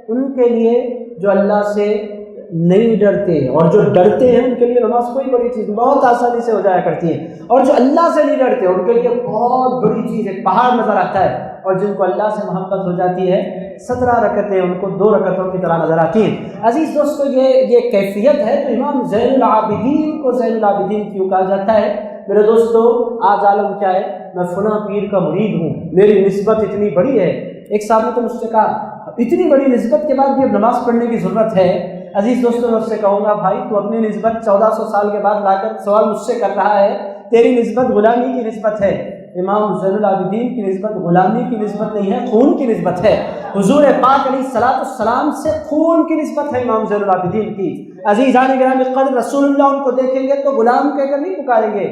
Speaker 1: ان کے لیے جو اللہ سے نہیں ڈرتے، اور جو ڈرتے ہیں ان کے لیے نماز کوئی بڑی چیز بہت آسانی سے ہو جایا کرتی ہے، اور جو اللہ سے نہیں ڈرتے ان کے لیے بہت بڑی چیز ایک پہاڑ نظر آتا ہے، اور جن کو اللہ سے محبت ہو جاتی ہے 17 رکعتیں ان کو 2 رکعتوں کی طرح نظر آتی ہیں۔ عزیز دوستو یہ کیفیت ہے، تو امام زین العابدین کو زین العابدین کیوں کہا جاتا ہے؟ میرے دوستو آج عالم کیا ہے، میں فلاں پیر کا مرید ہوں، میری نسبت اتنی بڑی ہے۔ ایک صاحب نے تو مجھ سے کہا اتنی بڑی نسبت کے بعد بھی اب نماز پڑھنے کی ضرورت ہے؟ عزیز دوستو میں اس سے کہوں گا بھائی تو اپنی نسبت 1400 سال کے بعد لا کر سوال مجھ سے کر رہا ہے، تیری نسبت غلامی کی نسبت ہے۔ امام زین العابدین کی نسبت غلامی کی نسبت نہیں ہے، خون کی نسبت ہے۔ حضور پاک علیہ السلام سے خون کی نسبت ہے امام زین العابدین کی۔ عزیزان گرامی قدر رسول اللہ ان کو دیکھیں گے تو غلام کہہ کر نہیں پکاریں گے،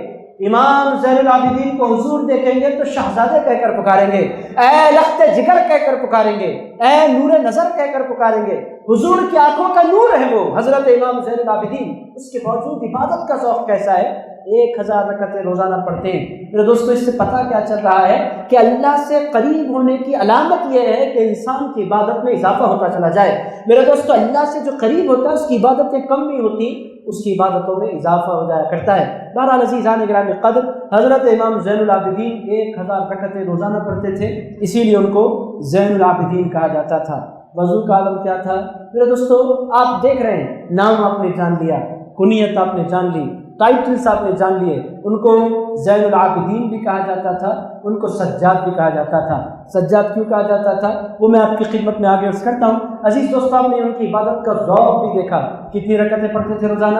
Speaker 1: امام زین العابدین کو حضور دیکھیں گے تو شہزادے کہہ کر پکاریں گے، اے لخت جگر کہہ کر پکاریں گے، اے نور نظر کہہ کر پکاریں گے۔
Speaker 2: حضور کی آنکھوں کا نور ہے وہ حضرت امام زین العابدین، اس کے باوجود عبادت کا ذوق کیسا ہے، 1000 رکعتیں روزانہ پڑھتے ہیں۔ میرے دوستو اس سے پتہ کیا چل رہا ہے کہ اللہ سے قریب ہونے کی علامت یہ ہے کہ انسان کی عبادت میں اضافہ ہوتا چلا جائے۔ میرے دوستو اللہ سے جو قریب ہوتا ہے اس کی عبادتیں کم نہیں ہوتی، اس کی عبادتوں میں اضافہ ہو جایا کرتا ہے۔ بہرحال عزیزان گرامی قدر، حضرت امام زین العابدین 1000 رکعتیں روزانہ پڑھتے تھے، اسی لیے ان کو زین العابدین کہا جاتا تھا۔ وضو کا عالم کیا تھا؟ میرے دوستو آپ دیکھ رہے ہیں، نام آپ نے جان لیا، کنیت آپ نے جان لی، ٹائٹلز آپ نے جان لیے۔ ان کو زین العابدین بھی کہا جاتا تھا، ان کو سجاد بھی کہا جاتا تھا۔ سجاد کیوں کہا جاتا تھا وہ میں آپ کی خدمت میں آگے عرض کرتا ہوں۔ عزیز دوستو آپ نے ان کی عبادت کا ذوق بھی دیکھا، کتنی رکعتیں پڑھتے تھے روزانہ؟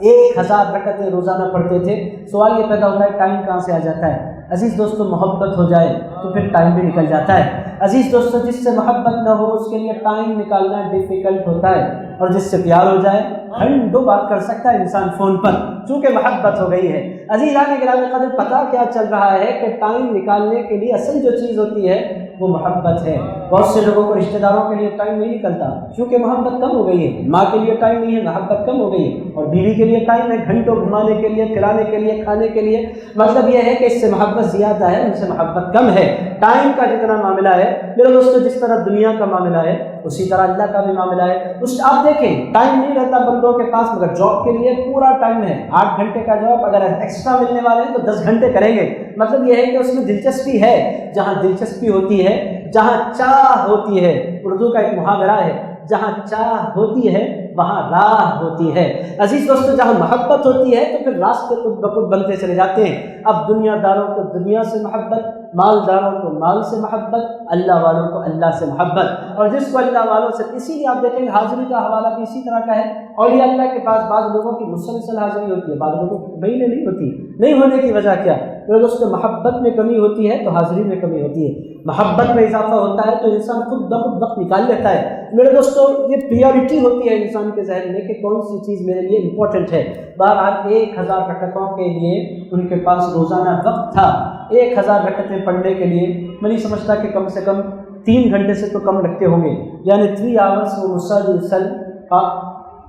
Speaker 2: 1000 رکعتیں روزانہ پڑھتے تھے۔ سوال یہ پیدا ہوتا ہے ٹائم کہاں سے آ جاتا ہے؟ عزیز دوستو محبت ہو جائے تو پھر ٹائم بھی نکل جاتا ہے۔ عزیز دوستو جس سے محبت نہ ہو اس کے لیے ٹائم نکالنا ڈیفیکلٹ ہوتا ہے، اور جس سے پیار ہو جائے گھنٹوں بات کر سکتا ہے انسان فون پر، چونکہ محبت ہو گئی ہے۔ عزیزان گرامی قدر پتہ کیا چل رہا ہے کہ ٹائم نکالنے کے لیے اصل جو چیز ہوتی ہے وہ محبت ہے۔ بہت سے لوگوں کو رشتہ داروں کے لیے ٹائم نہیں نکلتا کیونکہ محبت کم ہو گئی ہے، ماں کے لیے ٹائم نہیں ہے، محبت کم ہو گئی ہے، اور بیوی کے لیے ٹائم ہے، گھنٹوں گھمانے کے لیے، پھرانے کے لیے، کھانے کے لیے۔ مطلب یہ ہے کہ اس سے محبت زیادہ ہے، ان سے محبت کم ہے۔ ٹائم کا جتنا معاملہ ہے میرے دوستو، جس طرح دنیا کا معاملہ ہے اسی طرح اللہ کا بھی معاملہ ہے۔ آپ دیکھیں ٹائم نہیں رہتا بندوں کے پاس، مگر جاب کے لیے پورا ٹائم ہے۔ 8 گھنٹے کا جاب اگر ایکسٹرا ملنے والے ہیں تو 10 گھنٹے کریں گے۔ مطلب یہ ہے کہ اس میں دلچسپی ہے، جہاں دلچسپی ہوتی ہے، جہاں چاہ ہوتی ہے، اردو کا ایک محاورہ ہے، جہاں چاہ ہوتی ہے وہاں راہ ہوتی ہے۔ عزیز دوستو جہاں محبت ہوتی ہے تو پھر راستے خود بخود بنتے چلے جاتے ہیں۔ اب دنیا داروں کو دنیا سے محبت، مالداروں کو مال سے محبت، اللہ والوں کو اللہ سے محبت، اور جس کو اللہ والوں سے، اسی لیے آپ دیکھیں گے حاضری کا حوالہ بھی اسی طرح کا ہے۔ اور یہ اللہ کے پاس بعض لوگوں کی مسلسل حاضری ہوتی ہے، بعض لوگوں کی مہینے نہیں ہوتی۔ نہیں ہونے کی وجہ کیا؟ میرے دوستو محبت میں کمی ہوتی ہے تو حاضری میں کمی ہوتی ہے۔ محبت میں اضافہ ہوتا ہے تو انسان خود بخود وقت نکال لیتا ہے۔ میرے دوستو یہ پریورٹی ہوتی ہے انسان کے ذہن میں کہ کون سی چیز میرے لیے امپورٹنٹ ہے۔ بہرحال 1000 رکعتوں کے لیے ان کے پاس روزانہ وقت تھا۔ 1000 رکعتیں پڑھنے کے لیے میں نہیں سمجھتا کہ کم سے کم 3 گھنٹے سے تو کم لگتے ہوں گے، یعنی 3 آورس وہ مسلسل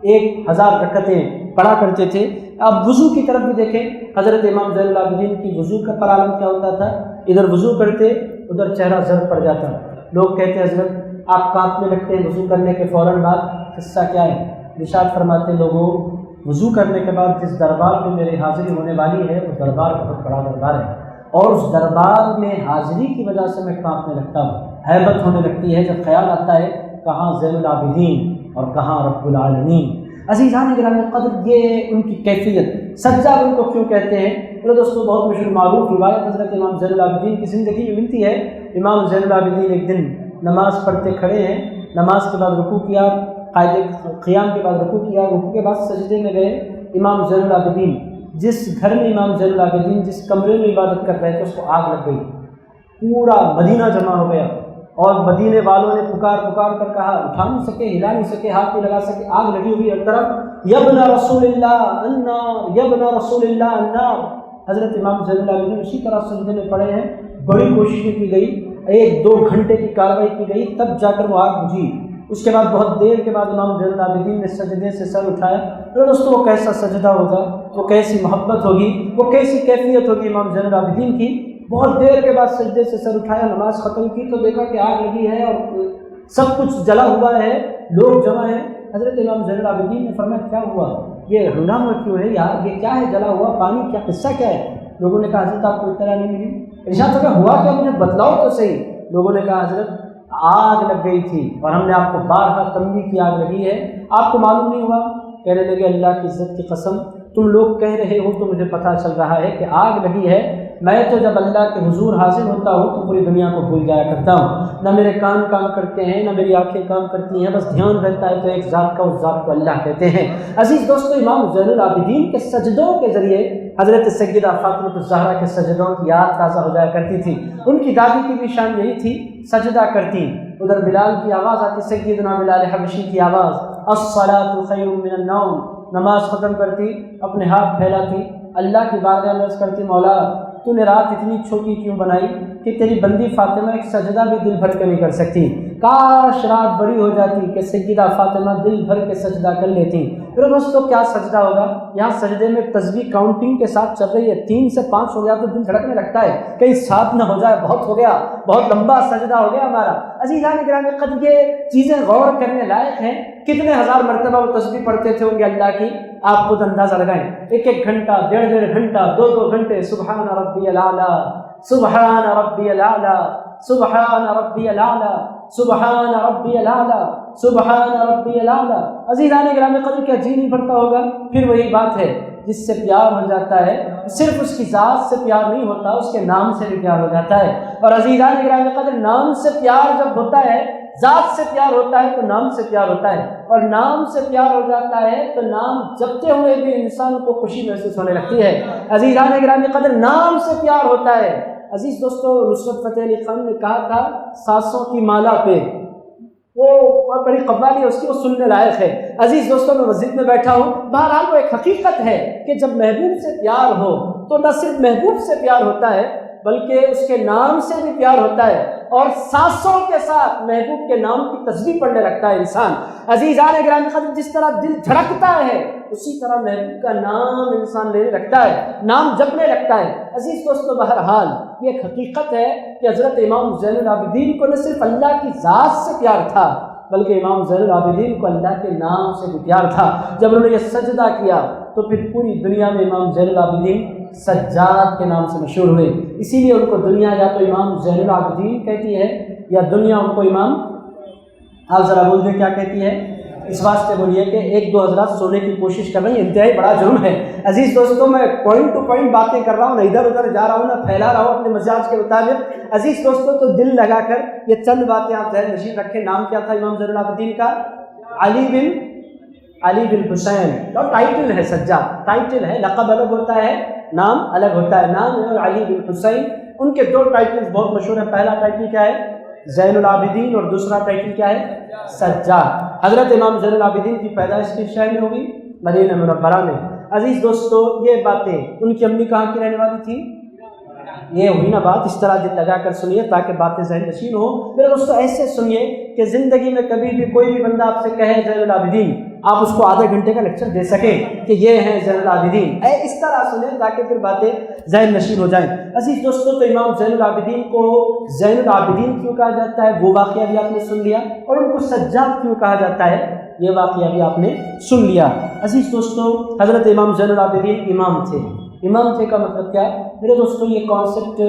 Speaker 2: 1000 رکعتیں پڑھا کرتے تھے۔ اب وضو کی طرف بھی دیکھیں، حضرت امام زین العابدین کی وضو کا عالم کیا ہوتا تھا؟ ادھر وضو کرتے ادھر چہرہ زرد پڑ جاتا۔ لوگ کہتے حضرت آپ کانپنے لگتے ہیں وضو کرنے کے فوراً بعد، قصہ کیا ہے؟ ارشاد فرماتے لوگوں وضو کرنے کے بعد جس دربار میں میری حاضری ہونے والی ہے وہ دربار بہت بڑا دربار ہے، اور اس دربار میں حاضری کی وجہ سے میں کانپنے لگتا ہوں، ہیبت ہونے لگتی ہے جب خیال آتا ہے کہاں زین العابدین اور کہاں رب العالمین۔ عزیزان گرامی قدر یہ ان کی کیفیت، سجاد ان کو کیوں کہتے ہیں؟ میرے دوستو بہت مشہور معروف روایت حضرت امام زین العابدین کی زندگی میں ملتی ہے۔ امام زین العابدین ایک دن نماز پڑھتے کھڑے ہیں، نماز کے بعد رکوع کیا، قیام کے بعد رکوع کیا، رکوع کے بعد سجدے میں گئے۔ امام زین العابدین جس گھر میں امام زین العابدین جس کمرے میں عبادت کر رہے تھے اس کو آگ لگ گئی، پورا مدینہ جمع ہو گیا، اور مدینے والوں نے پکار کر کہا، اٹھا نہیں سکے، ہلا نہیں سکے، ہاتھ نہیں لگا سکے، آگ لگی ہوئی ہر طرف، یبن رسول اللہ النار، یبن رسول اللہ النار۔ حضرت امام زین العابدین اسی طرح سجدے میں پڑے ہیں، بڑی کوششیں کی گئی، 1-2 گھنٹے کی کارروائی کی گئی، تب جا کر وہ آگ بجھی۔ اس کے بعد بہت دیر کے بعد امام زین العابدین نے سجدے سے سر اٹھایا۔ اور دوستو وہ کیسا سجدہ ہوگا، وہ کیسی محبت ہوگی، وہ کیسی کیفیت ہوگی امام زین العابدین کی۔ بہت دیر کے بعد سجدے سے سر اٹھایا، نماز ختم کی تو دیکھا کہ آگ لگی ہے اور سب کچھ جلا ہوا ہے، لوگ جمع ہیں۔ حضرت امام زین العابدین نے فرمایا کیا ہوا، یہ ہنگامہ کیوں ہے یار، یہ کیا ہے جلا ہوا پانی، کیا قصہ کیا ہے؟ لوگوں نے کہا حضرت آپ کو اطلاع نہیں ملی؟ ارشاد فرمایا ہوا کیا، مجھے بتلاؤ تو صحیح۔ لوگوں نے کہا حضرت آگ لگ گئی تھی اور ہم نے آپ کو بارہا تنبیہ کی آگ لگی ہے، آپ کو معلوم نہیں ہوا؟ کہنے لگے اللہ کی عزت کی قسم تم لوگ کہہ رہے ہو تو مجھے پتہ چل رہا ہے کہ آگ لگی ہے، میں تو جب اللہ کے حضور حاضر ہوتا ہوں تو پوری دنیا کو بھول جایا کرتا ہوں، نہ میرے کان کام کرتے ہیں نہ میری آنکھیں کام کرتی ہیں، بس دھیان رہتا ہے تو ایک ذات کا، اس ذات کو اللہ کہتے ہیں۔ عزیز دوستو امام زین العابدین کے سجدوں کے ذریعے حضرت سیدہ فاطمہ الزہرا کے سجدوں کی یاد تازہ ہو جایا کرتی تھی۔ ان کی دادی کی بھی شان یہی تھی، سجدہ کرتی، ادھر بلال کی آواز آتی، سیدنا بلال حبشی کی آواز، الصلاۃ خیر من النوم، نماز ختم کرتی، اپنے ہاتھ پھیلاتی، اللہ کی بارگاہ میں عرض کرتی مولا تو نے رات اتنی چھوٹی کیوں بنائی کہ تیری بندی فاطمہ ایک سجدہ بھی دل بھر کے نہیں کر سکتی، کاش رات بڑی ہو جاتی کہ سیدہ فاطمہ دل بھر کے سجدہ کر لیتی۔ پھر دوستوں کیا سجدہ ہوگا؟ یہاں سجدے میں تسبیح کاؤنٹنگ کے ساتھ چل رہی ہے، 3 سے 5 ہو گیا تو دل دھڑکنے لگتا ہے، کہیں 7 نہ ہو جائے، بہت ہو گیا، بہت لمبا سجدہ ہو گیا ہمارا۔ عزیزان گرامی قدر یہ چیزیں غور کرنے لائق ہیں۔ کتنے ہزار مرتبہ وہ تسبیح پڑھتے تھے ہوں گے اللہ کی، آپ خود اندازہ لگائیں، 1 گھنٹہ، 1.5 گھنٹہ، 2 گھنٹے، سبحان ربی الاعلیٰ، سبحان ربی الاعلیٰ، سبحان ربی الاعلیٰ، سبحان ربی الاعلیٰ، سبحان ربی الاعلیٰ۔ عزیزان گرامی قدر کیا جی نہیں بھرتا ہوگا؟ پھر وہی بات ہے، جس سے پیار ہو جاتا ہے صرف اس کی ذات سے پیار نہیں ہوتا، اس کے نام سے بھی پیار ہو جاتا ہے۔ اور عزیزان گرامی قدر نام سے پیار جب ہوتا ہے، ذات سے پیار ہوتا ہے تو نام سے پیار ہوتا ہے، اور نام سے پیار ہو جاتا ہے تو نام جپتے ہوئے بھی انسان کو خوشی محسوس ہونے لگتی ہے۔ عزیزان گرامی قدر نام سے پیار ہوتا ہے۔ عزیز دوستو، نصرت فتح علی خان نے کہا تھا سانسوں کی مالا پہ، وہ بڑی قوالی ہے اس کی، وہ سننے لائق ہے۔ عزیز دوستو، میں مسجد میں بیٹھا ہوں، بہرحال وہ ایک حقیقت ہے کہ جب محبوب سے پیار ہو تو نہ صرف محبوب سے پیار ہوتا ہے بلکہ اس کے نام سے بھی پیار ہوتا ہے، اور سانسوں کے ساتھ محبوب کے نام کی تسبیح پڑھنے لگتا ہے انسان۔ عزیزان گرامی قدر جس طرح دل دھڑکتا ہے اسی طرح محبوب کا نام انسان لینے لگتا ہے، نام جپنے لگتا ہے۔ عزیز دوستو، بہرحال یہ ایک حقیقت ہے کہ حضرت امام زین العابدین کو نہ صرف اللہ کی ذات سے پیار تھا بلکہ امام زین العابدین کو اللہ کے نام سے بھی پیار تھا۔ جب انہوں نے یہ سجدہ کیا تو پھر پوری دنیا میں امام زین العابدین سجاد کے نام سے مشہور ہوئے، اسی لیے ان کو دنیا یا تو امام زین العابدین کہتی ہے یا دنیا ان کو امام، آپ ذرا بول دیں کیا کہتی ہے؟ اس واسطے بولیے کہ 1-2 حضرات سونے کی کوشش کر رہے ہیں، انتہائی بڑا جرم ہے۔ عزیز دوستوں، میں پوائنٹ ٹو پوائنٹ باتیں کر رہا ہوں، نہ ادھر ادھر جا رہا ہوں، نہ پھیلا رہا ہوں اپنے مزاج کے مطابق۔ عزیز دوستوں، تو دل لگا کر یہ چند باتیں آپ ذہن نشین رکھیں۔ نام کیا تھا امام زین العابدین کا؟ علی بن حسین، اور ٹائٹل ہے سجاد، ٹائٹل ہے، لقب الگ ہوتا ہے، نام الگ ہوتا ہے۔ نام ہے علی بن حسین۔ ان کے 2 ٹائٹلز بہت مشہور ہیں، پہلا ٹائٹل کیا ہے؟ زین العابدین، اور دوسرا ٹائٹل کیا ہے؟ سجاد۔ حضرت امام زین العابدین کی پیدائش کس شہر میں ہوئی؟ مدینہ منورہ میں۔ عزیز دوستو، یہ باتیں ان کی امی کہاں کی رہنے والی تھی؟ یہ ہوئی نا بات، اس طرح دل لگا کر سنیے تاکہ باتیں ذہن نشین ہو۔ میرے دوستو، ایسے سنیے کہ زندگی میں کبھی بھی کوئی بھی بندہ آپ سے کہے زین العابدین، آپ اس کو آدھے گھنٹے کا لیکچر دے سکیں کہ یہ ہیں زین العابدین، اس طرح سنیں تاکہ پھر باتیں ذہن نشین ہو جائیں۔ عزیز دوستو، تو امام زین العابدین کو زین العابدین کیوں کہا جاتا ہے وہ واقعہ بھی آپ نے سن لیا، اور ان کو سجاد کیوں کہا جاتا ہے یہ واقعہ بھی آپ نے سن لیا۔ عزیز دوستو، حضرت امام زین العابدین امام تھے۔ امام تھے کا مطلب کیا؟ میرے دوستو، یہ کانسیپٹ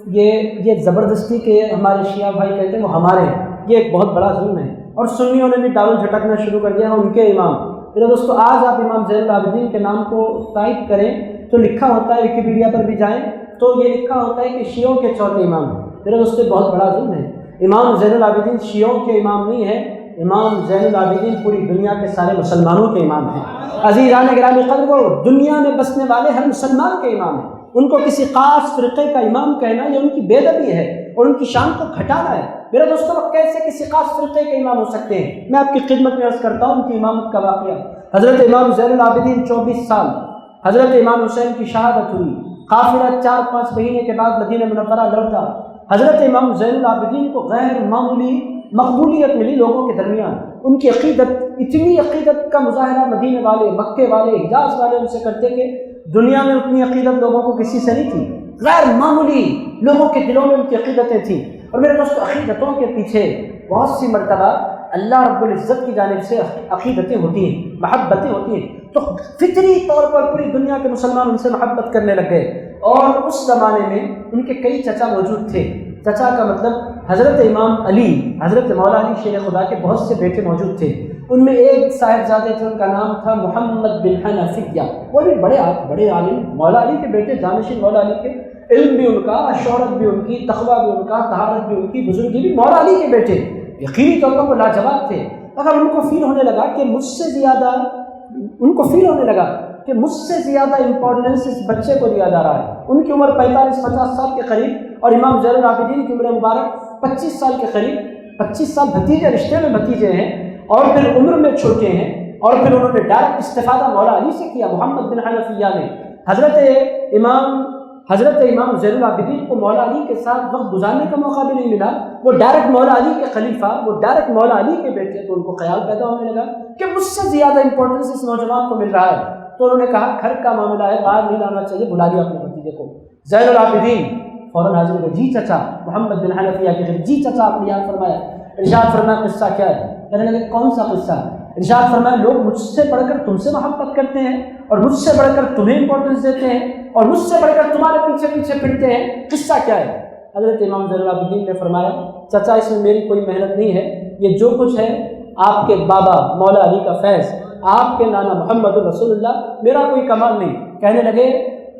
Speaker 2: یہ زبردستی کے ہمارے شیعہ بھائی کہتے ہیں وہ ہمارے ہیں، یہ ایک بہت بڑا ظلم ہے، اور سنیوں نے بھی ڈال جھٹکنا شروع کر دیا ان کے امام۔ میرے دوستو، آج آپ امام زین العابدین کے نام کو ٹائپ کریں تو لکھا ہوتا ہے، ویکیپیڈیا پر بھی جائیں تو یہ لکھا ہوتا ہے کہ شیعوں کے 4تھے امام۔ میرے دوستو، بہت بڑا ظلم ہے۔ امام زین العابدین شیعوں کے امام نہیں ہے، امام زین العابدین پوری دنیا کے سارے مسلمانوں کے امام ہیں۔ عزیزان گرامی قدر، وہ دنیا میں بسنے والے ہر مسلمان کے امام ہیں۔ ان کو کسی خاص فرقے کا امام کہنا یہ ان کی بے ادبی ہے اور ان کی شان کو گھٹانا ہے۔ میرے دوستوں، وہ کیسے کسی خاص فرقے کے امام ہو سکتے ہیں؟ میں آپ کی خدمت میں عرض کرتا ہوں ان کی امامت کا واقعہ۔ حضرت امام زین العابدین 24 سال، حضرت امام حسین کی شہادت ہوئی، قافلہ 4-5 مہینے کے بعد مدینہ منورہ لوٹا۔ حضرت امام زین العابدین کو غیر معمولی مقبولیت ملی لوگوں کے درمیان۔ ان کی عقیدت، اتنی عقیدت کا مظاہرہ مدینے والے، مکے والے، حجاز والے ان سے کرتے کہ دنیا میں اتنی عقیدت لوگوں کو کسی سے نہیں تھی۔ غیر معمولی لوگوں کے دلوں میں ان کی عقیدتیں تھیں۔ اور میرے دوستو، عقیدتوں کے پیچھے بہت سی مرتبہ اللہ رب العزت کی جانب سے عقیدتیں ہوتی ہیں، محبتیں ہوتی ہیں، تو فطری طور پر پوری دنیا کے مسلمان ان سے محبت کرنے لگے۔ اور اس زمانے میں ان کے کئی چچا موجود تھے۔ چچا کا مطلب حضرت امام علی، حضرت مولا علی شیر خدا کے بہت سے بیٹے موجود تھے۔ ان میں ایک صاحبزادے تھے، ان کا نام تھا محمد بن حنفیہ، وہ بھی بڑے عالم، مولا علی کے بیٹے، جانشین مولا علی کے، علم بھی ان کا، شہرت بھی ان کی، تقویٰ بھی ان کا، طہارت بھی ان کی، بزرگی بھی مولا علی کے بیٹے، یقینی طور پر وہ لاجواب تھے۔ اگر ان کو فیل ہونے لگا کہ مجھ سے زیادہ امپورٹنس اس بچے کو دیا جا رہا ہے، ان کی عمر 45-50 سال کے قریب اور امام زین العابدین کی عمر مبارک 25 سال کے قریب، 25 سال بھتیجے، رشتے میں بھتیجے ہیں اور پھر عمر میں چھوٹے ہیں، اور پھر انہوں نے ڈائریکٹ استفادہ مولا علی سے کیا۔ محمد بن حنفیہ نے حضرت امام زین العابدین کو مولا علی کے ساتھ وقت گزارنے کا موقع بھی نہیں ملا، وہ ڈائریکٹ مولا علی کے خلیفہ، وہ ڈائریکٹ مولا علی کے بیٹے، تو ان کو خیال پیدا ہونے لگا کہ مجھ سے زیادہ امپورٹنس اس نوجوان کو مل رہا ہے۔ تو انہوں نے کہا گھر کا معاملہ ہے، باہر نہیں لانا چاہیے، بلا لیا اپنے بھتیجے کو۔ زین العابدین فوراً حاضر ہوئے، جی چچا، محمد بن حنفیہ کے خلیفہ، جی چچا آپ نے یاد فرمایا۔ ارشاد فرمایا قصہ کیا ہے؟ کہنے لگے کون سا قصہ؟ ارشاد فرمایا لوگ مجھ سے بڑھ کر تم سے محبت کرتے ہیں، اور مجھ سے بڑھ کر تمہیں امپورٹنس دیتے ہیں، اور مجھ سے بڑھ کر تمہارے پیچھے پیچھے پھرتے ہیں، قصہ کیا ہے؟ حضرت امام زین العابدین نے فرمایا چچا اس میں میری کوئی محنت نہیں ہے، یہ جو کچھ ہے آپ کے بابا مولا علی کا فیض، آپ کے نانا محمد رسول اللہ، میرا کوئی کمال نہیں۔ کہنے لگے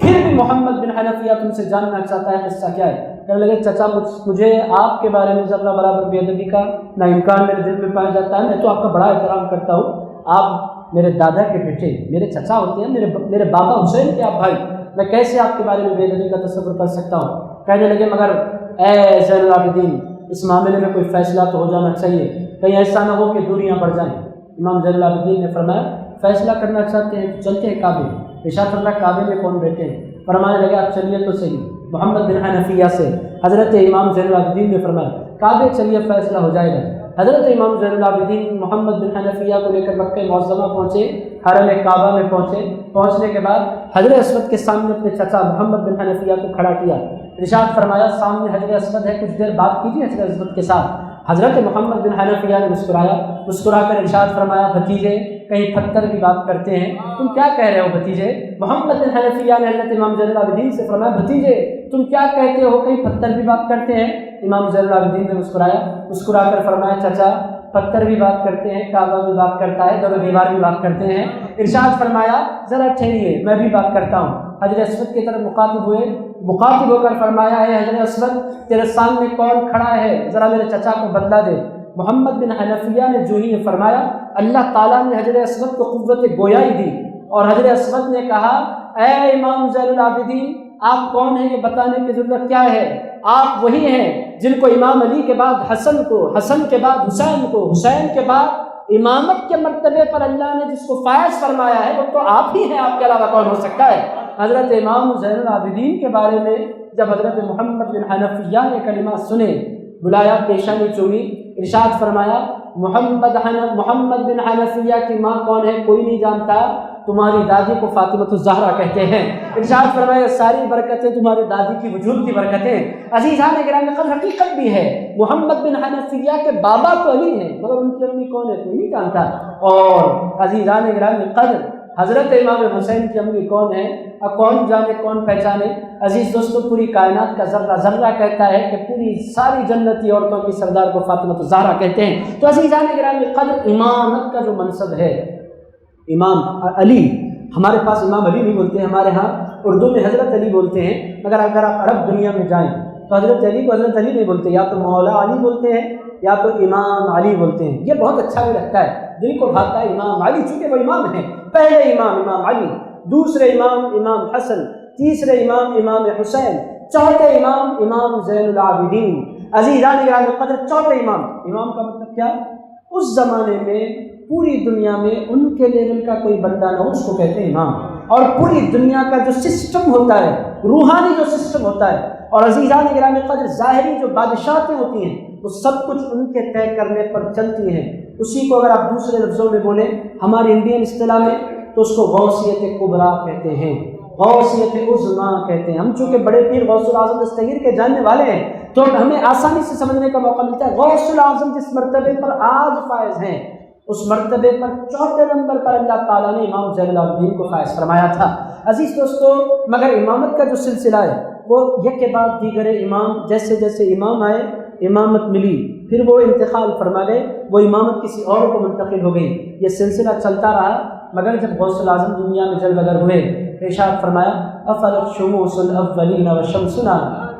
Speaker 2: پھر بھی محمد بن حنفیہ تم سے جاننا چاہتا ہے قصہ کیا ہے؟ کہنے لگے چچا مجھے آپ کے بارے میں ذرہ برابر بے ادبی کا نہ امکان میرے دل میں پایا جاتا ہے، میں تو آپ کا بڑا احترام کرتا ہوں، آپ میرے دادا کے بیٹے، میرے چچا ہوتے ہیں، میرے بابا حسین کے آپ بھائی، میں کیسے آپ کے بارے میں بے ادبی کا تصور کر سکتا ہوں؟ کہنے لگے مگر اے زین العابدین اس معاملے میں کوئی فیصلہ تو ہو جانا چاہیے، کہیں ایسا نہ ہو کہ دوریاں بڑھ جائیں۔ امام زین العابدین نے فرمایا فیصلہ کرنا چاہتے ہیں تو چلتے ہیں کعبے۔ ارشاد فرمایا کعبے میں کون بیٹھے ہیں؟ فرمانے لگے آپ چلیے تو صحیح، محمد بن حنفیہ سے حضرت امام زین العابدین نے فرمایا کعبے چلیے فیصلہ ہو جائے گا۔ حضرت امام زین العابدین محمد بن حنفیہ کو لے کر مکہ معظمہ پہنچے، حرم کعبہ میں پہنچنے کے بعد حجر اسود کے سامنے اپنے چچا محمد بن حنفیہ کو کھڑا کیا۔ ارشاد فرمایا سامنے حجر اسود ہے، کچھ دیر بات کیجیے حجر اسود کے ساتھ۔ حضرت محمد بن حنفیہ نے مسکرا کر ارشاد فرمایا بھتیجے کہیں پتھر بھی بات کرتے ہیں، تم کیا کہہ رہے ہو بھتیجے؟ محمد بن حنفیہ نے حضرت امام زین العابدین سے فرمایا بھتیجے تم کیا کہتے ہو، کہیں پتھر بھی بات کرتے ہیں؟ امام زین العابدین نے مسکرا کر فرمایا چچا پتھر بھی بات کرتے ہیں، کعبہ بھی بات کرتا ہے، در و دیوار بھی بات کرتے ہیں۔ ارشاد فرمایا ذرا ٹھہریے میں بھی بات کرتا ہوں۔ حجر اسود کی طرف مخاطب ہو کر فرمایا ہے حجر اسود تیرے سامنے کون کھڑا ہے، ذرا میرے چچا کو بدلا دے۔ محمد بن حنفیہ نے جو ہی فرمایا اللہ تعالیٰ نے حجر اسود کو قوت گویائی دی، اور حجر اسود نے کہا اے امام زین العابدین آپ کون ہیں یہ بتانے کی ضرورت کیا ہے؟ آپ وہی ہیں جن کو امام علی کے بعد حسن کو، حسن کے بعد حسین کو، حسین کے بعد امامت کے مرتبے پر اللہ نے جس کو فائز فرمایا ہے وہ تو آپ ہی ہیں، آپ کے علاوہ کون ہو سکتا ہے؟ حضرت امام زین العابدین کے بارے میں جب حضرت محمد بن حنفیہ نے کلمات سنے، بلایا، پیشانی چومی، ارشاد فرمایا محمد بن حنفیہ کی ماں کون ہے کوئی نہیں جانتا، تمہاری دادی کو فاطمہ الزہرا کہتے ہیں۔ ارشاد فرمایا ساری برکتیں تمہاری دادی کی وجود کی برکتیں۔ عزیزان گرامی قدر حقیقت بھی ہے، محمد بن حنفیہ کے بابا تو علی ہیں مگر ان کی امی کون ہے کوئی نہیں جانتا، اور عزیزان گرامی قدر حضرت امام حسین کی امی کون ہے اور کون جانے کون پہچانے۔ عزیز دوستو پوری کائنات کا ذرہ ذرہ کہتا ہے کہ پوری ساری جنتی عورتوں کی سردار کو فاطمہ الزہرا کہتے ہیں۔ تو عزیزان گرامی قدر امامت کا جو منصب ہے، امام علی، ہمارے پاس امام علی نہیں بولتے ہیں، ہمارے ہاں اردو میں حضرت علی بولتے ہیں، مگر اگر آپ عرب دنیا میں جائیں تو حضرت علی کو حضرت علی نہیں بولتے، یا تو مولا علی بولتے ہیں یا تو امام علی بولتے ہیں۔ یہ بہت اچھا بھی لگتا ہے، دل کو بھاتا ہے امام علی، چونکہ وہ امام ہیں، پہلے امام علی، دوسرے امام حسن، تیسرے امام حسین، چوتھے امام زین العابدین۔ عزیزان گرامی قدر چوتھے امام کا مطلب کیا؟ اس زمانے میں پوری دنیا میں ان کے لیول کا کوئی بندہ نہ ہو اس کو کہتے ہیں امام، اور پوری دنیا کا جو سسٹم ہوتا ہے، روحانی جو سسٹم ہوتا ہے، اور عزیزان گرامی قدر ظاہری جو بادشاہتیں ہوتی ہیں وہ سب کچھ ان کے طے کرنے پر چلتی ہیں۔ اسی کو اگر آپ دوسرے لفظوں میں بولیں ہماری انڈین اصطلاح میں تو اس کو غوثیت کبریٰ کہتے ہیں، غوثیت عظمیٰ کہتے ہیں۔ ہم چونکہ بڑے پیر غوث الاعظم دستگیر کے جاننے والے ہیں تو ہمیں آسانی سے سمجھنے کا موقع ملتا ہے۔ غوث الاعظم جس مرتبے پر آج فائز ہیں اس مرتبے پر چوتھے نمبر پر اللہ تعالیٰ نے امام زین العابدین کو فائز فرمایا تھا۔ عزیز دوستو مگر امامت کا جو سلسلہ ہے وہ یک کے بعد دیگر امام جیسے جیسے امام آئے امامت ملی، پھر وہ انتقال فرما گئے، وہ امامت کسی اور کو منتقل ہو گئی، یہ سلسلہ چلتا رہا۔ مگر جب غوث الاعظم دنیا میں جلوگر ہوئے، ارشاد فرمایا افلت شموس الاولین وشمسنا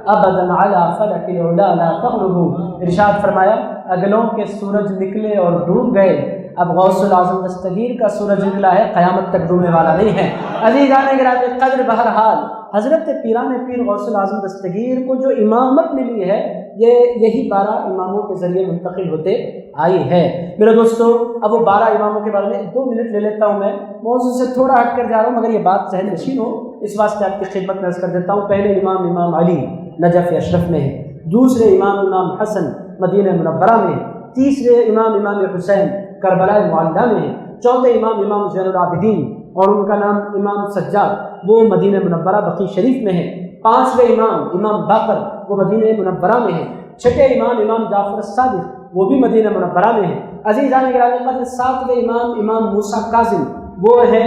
Speaker 2: ابدا علی فلک العلا لا تغرب۔ ارشاد فرمایا اگلوں کے سورج نکلے اور ڈوب گئے، اب غوث الاعظم دستگیر کا سورج نکلا ہے، قیامت تک ڈوبنے والا نہیں ہے۔ عزیزان گرامی قدر بہرحال حضرت پیران پیر غوث الاعظم دستگیر کو جو امامت ملی ہے یہی 12 اماموں کے ذریعے منتقل ہوتے آئی ہے۔ میرے دوستو اب وہ 12 اماموں کے بارے میں 2 منٹ لے لیتا ہوں، میں موضوع سے تھوڑا ہٹ کر جا رہا ہوں مگر یہ بات ذہن نشین ہو اس واسطے آپ کی خدمت میں عرض کر دیتا ہوں۔ پہلے امام علی نجف اشرف میں ہے، دوسرے امام حسن مدینہ منورہ میں ہے، تیسرے امام حسین کربلا معلیٰ میں ہے، چوتھے امام زین العابدین اور ان کا نام امام سجاد وہ مدینہ منورہ بقیع شریف میں ہے، پانچویں امام باقر وہ مدینہ منورہ میں ہے، چھٹے امام جعفر الصادق وہ بھی مدینہ منورہ میں ہے۔ عزیزان گرامی قدر ساتویں امام موسیٰ کاظم وہ ہے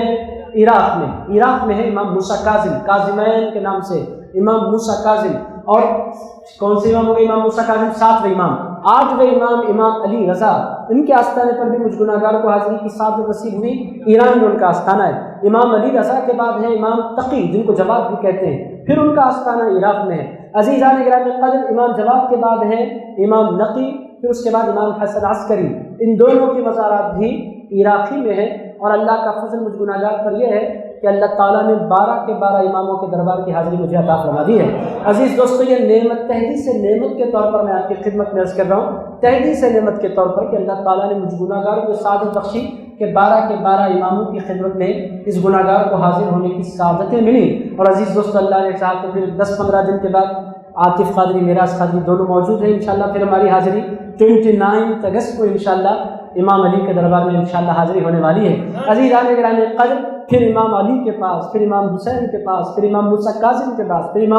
Speaker 2: عراق میں ہے امام موسیٰ کاظم، کاظمین کے نام سے امام موسیٰ کاظم۔ اور کون سے امام ہو گئے امام موسیٰ کاظم؟ 7ویں امام۔ 8ویں امام علی رضا، ان کے آستانے پر بھی مجھ گناہگار کو حاضری کی سعادت نصیب ہوئی، ایران میں ان کا آستانہ ہے۔ امام علی رضا کے بعد ہے امام تقی جن کو جواد بھی کہتے ہیں، پھر ان کا آستانہ عراق میں ہے۔ عزیزان گرامی قدر امام جواد کے بعد ہے امام نقی، پھر اس کے بعد امام حسن عسکری، ان دونوں کی مزارات بھی عراقی میں ہے۔ اور اللہ کا فضل مجھ گناہگار پر یہ ہے کہ اللہ تعالیٰ نے 12 کے 12 اماموں کے دربار کی حاضری مجھے عطا فرما دی ہے۔ عزیز دوستو یہ نعمت تحدیث نعمت کے طور پر میں آپ کی خدمت میں عرض کر رہا ہوں، تحدیث نعمت کے طور پر کہ اللہ تعالیٰ نے مجھ گناہگار کو سعادت بخشی کہ 12 کے 12 اماموں کی خدمت میں اس گناہگار کو حاضر ہونے کی سعادتیں ملی۔ اور عزیز دوستو اللہ نے چاہا تو پھر 10-15 دن کے بعد عاطف قادری میراث قادری دونوں موجود ہیں انشاءاللہ۔ پھر ہماری حاضری 29 اگست کو انشاءاللہ امام علی کے دربار میں انشاءاللہ حاضری ہونے والی ہے۔ عزیزان گرامی قدر پھر امام علی کے پاس، پھر امام حسین کے پاس، پھر امام موسیٰ کاظم کے پاس، پھر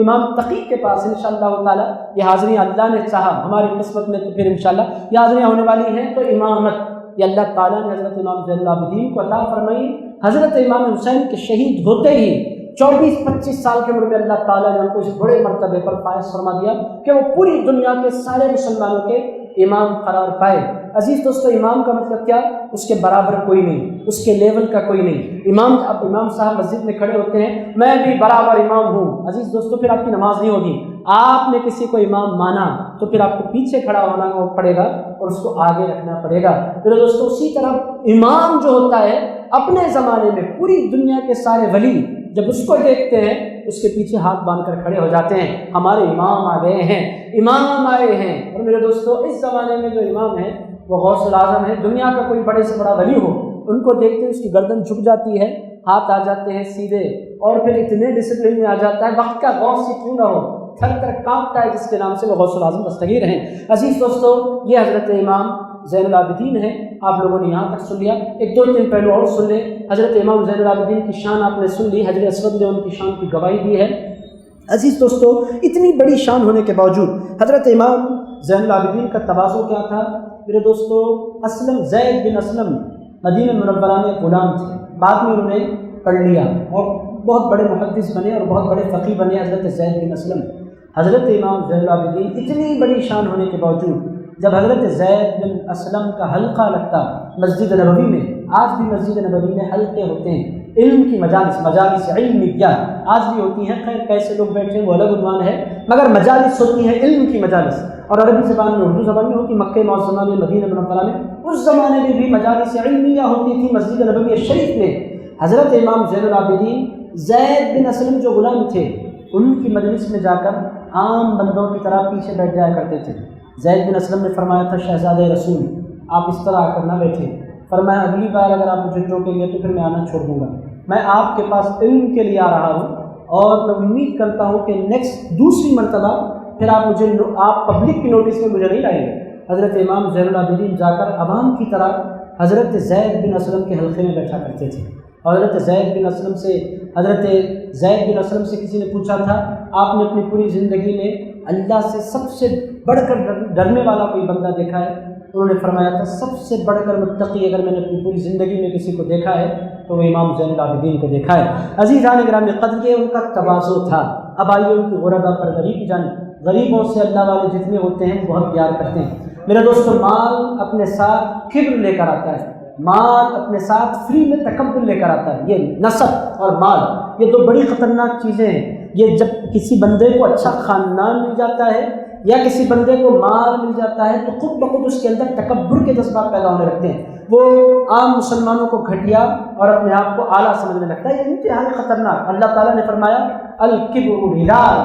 Speaker 2: امام تقی کے پاس انشاءاللہ تعالی یہ حاضریاں اللہ نے چاہا ہماری قسمت میں تو پھر انشاءاللہ یہ حاضریاں ہونے والی ہیں۔ تو امامت یہ اللہ تعالیٰ نے حضرت امام زین العابدین کو عطا فرمائی۔ حضرت امام حسین کے شہید ہوتے ہی 24-25 سال کی عمر میں اللہ تعالیٰ نے ان کو اس بڑے مرتبے پر فائز فرما دیا کہ وہ پوری دنیا کے سارے مسلمانوں کے امام قرار پائے۔ عزیز دوستو امام کا مطلب کیا؟ اس کے برابر کوئی نہیں، اس کے لیول کا کوئی نہیں۔ اب امام صاحب مسجد میں کھڑے ہوتے ہیں، میں بھی برابر امام ہوں، عزیز دوستو پھر آپ کی نماز نہیں ہوگی۔ آپ نے کسی کو امام مانا تو پھر آپ کو پیچھے کھڑا ہونا پڑے گا اور اس کو آگے رکھنا پڑے گا۔ پھر دوستو اسی طرح امام جو ہوتا ہے اپنے زمانے میں پوری دنیا کے سارے ولی جب اس کو دیکھتے ہیں اس کے پیچھے ہاتھ باندھ کر کھڑے ہو جاتے ہیں، ہمارے امام آ گئے ہیں، امام آئے ہیں۔ اور میرے دوستو اس زمانے میں جو امام ہے وہ غوث الاعظم ہے، دنیا کا کوئی بڑے سے بڑا ولی ہو ان کو دیکھتے اس کی گردن جھک جاتی ہے، ہاتھ آ جاتے ہیں سیدھے، اور پھر اتنے ڈسپلن میں آ جاتا ہے، وقت کا غوث ہی کیوں نہ ہو، تھر تھر کانپتا ہے جس کے نام سے وہ غوث الاعظم دستگیر ہیں۔ عزیز دوستو یہ حضرت امام زین العابدین ہے، آپ لوگوں نے یہاں تک سن لیا، 1-2-3 پہلو اور سن لیں۔ حضرت امام زین العابدین کی شان آپ نے سن لی، حجر اسود نے ان کی شان کی گواہی دی ہے۔ عزیز دوستو اتنی بڑی شان ہونے کے باوجود حضرت امام زین العابدین کا تواضع کیا تھا؟ میرے دوستو زید بن اسلم مدینہ منورہ میں غلام تھے، بعد میں انہوں نے پڑھ لیا اور بہت بڑے محدث بنے اور بہت بڑے فقیہ بنے حضرت زید بن اسلم۔ حضرت امام زین العابدین اتنی بڑی شان ہونے کے باوجود جب حضرت زید بن اسلم کا حلقہ لگتا مسجد نبوی میں، آج بھی مسجد نبوی میں حلقے ہوتے ہیں علم کی مجالس علمیہ آج بھی ہوتی ہیں، خیر کیسے لوگ بیٹھے ہیں وہ الگ عنوان ہے، مگر مجالس ہوتی ہیں علم کی مجالس، اور عربی زبان میں اردو زبان میں ہوتی، مکہ معظمہ میں مدینہ منورہ میں اس زمانے میں بھی مجالس علمیہ ہوتی تھی مسجد نبوی شریف میں۔ حضرت امام زین العابدین زید بن اسلم جو غلام تھے ان کی مجلس میں جا کر عام بندوں کی طرح پیچھے بیٹھ جایا کرتے تھے۔ زید بن اسلم نے فرمایا تھا شہزادہ رسول آپ اس طرح آ کر نہ بیٹھے، فرمایا اگلی بار اگر آپ مجھے ٹوکیں گے تو پھر میں آنا چھوڑ دوں گا، میں آپ کے پاس علم کے لیے آ رہا ہوں اور میں امید کرتا ہوں کہ دوسری مرتبہ پھر آپ پبلک کی نوٹس میں مجھے نہیں لائیں گے۔ حضرت امام زین العابدین جا کر عوام کی طرح حضرت زید بن اسلم کے حلقے میں بیٹھا کرتے تھے۔ حضرت زید بن اسلم سے کسی نے پوچھا تھا آپ نے اپنی پوری زندگی میں اللہ سے سب سے بڑھ کر ڈرنے والا کوئی بندہ دیکھا ہے؟ انہوں نے فرمایا تھا سب سے بڑھ کر متقی اگر میں نے اپنی پوری زندگی میں کسی کو دیکھا ہے تو وہ امام زین العابدین کو دیکھا ہے۔ عزیزان گرامی قدر یہ ان کا تواضع تھا۔ اب آئیے ان کی غربا پروری کی جانب، غریبوں سے اللہ والے جتنے ہوتے ہیں بہت پیار کرتے ہیں۔ میرے دوستو مال اپنے ساتھ کبر لے کر آتا ہے، مال اپنے ساتھ فری میں تکبر لے کر آتا ہے۔ یہ نسب اور مال یہ دو بڑی خطرناک چیزیں ہیں۔ یہ جب کسی بندے کو اچھا خاندان مل جاتا ہے یا کسی بندے کو مال مل جاتا ہے تو خود بخود اس کے اندر تکبر کے جذبات پیدا ہونے لگتے ہیں، وہ عام مسلمانوں کو گھٹیا اور اپنے آپ کو اعلیٰ سمجھنے لگتا ہے۔ یہ انتہائی خطرناک۔ اللہ تعالیٰ نے فرمایا الکبر رداء،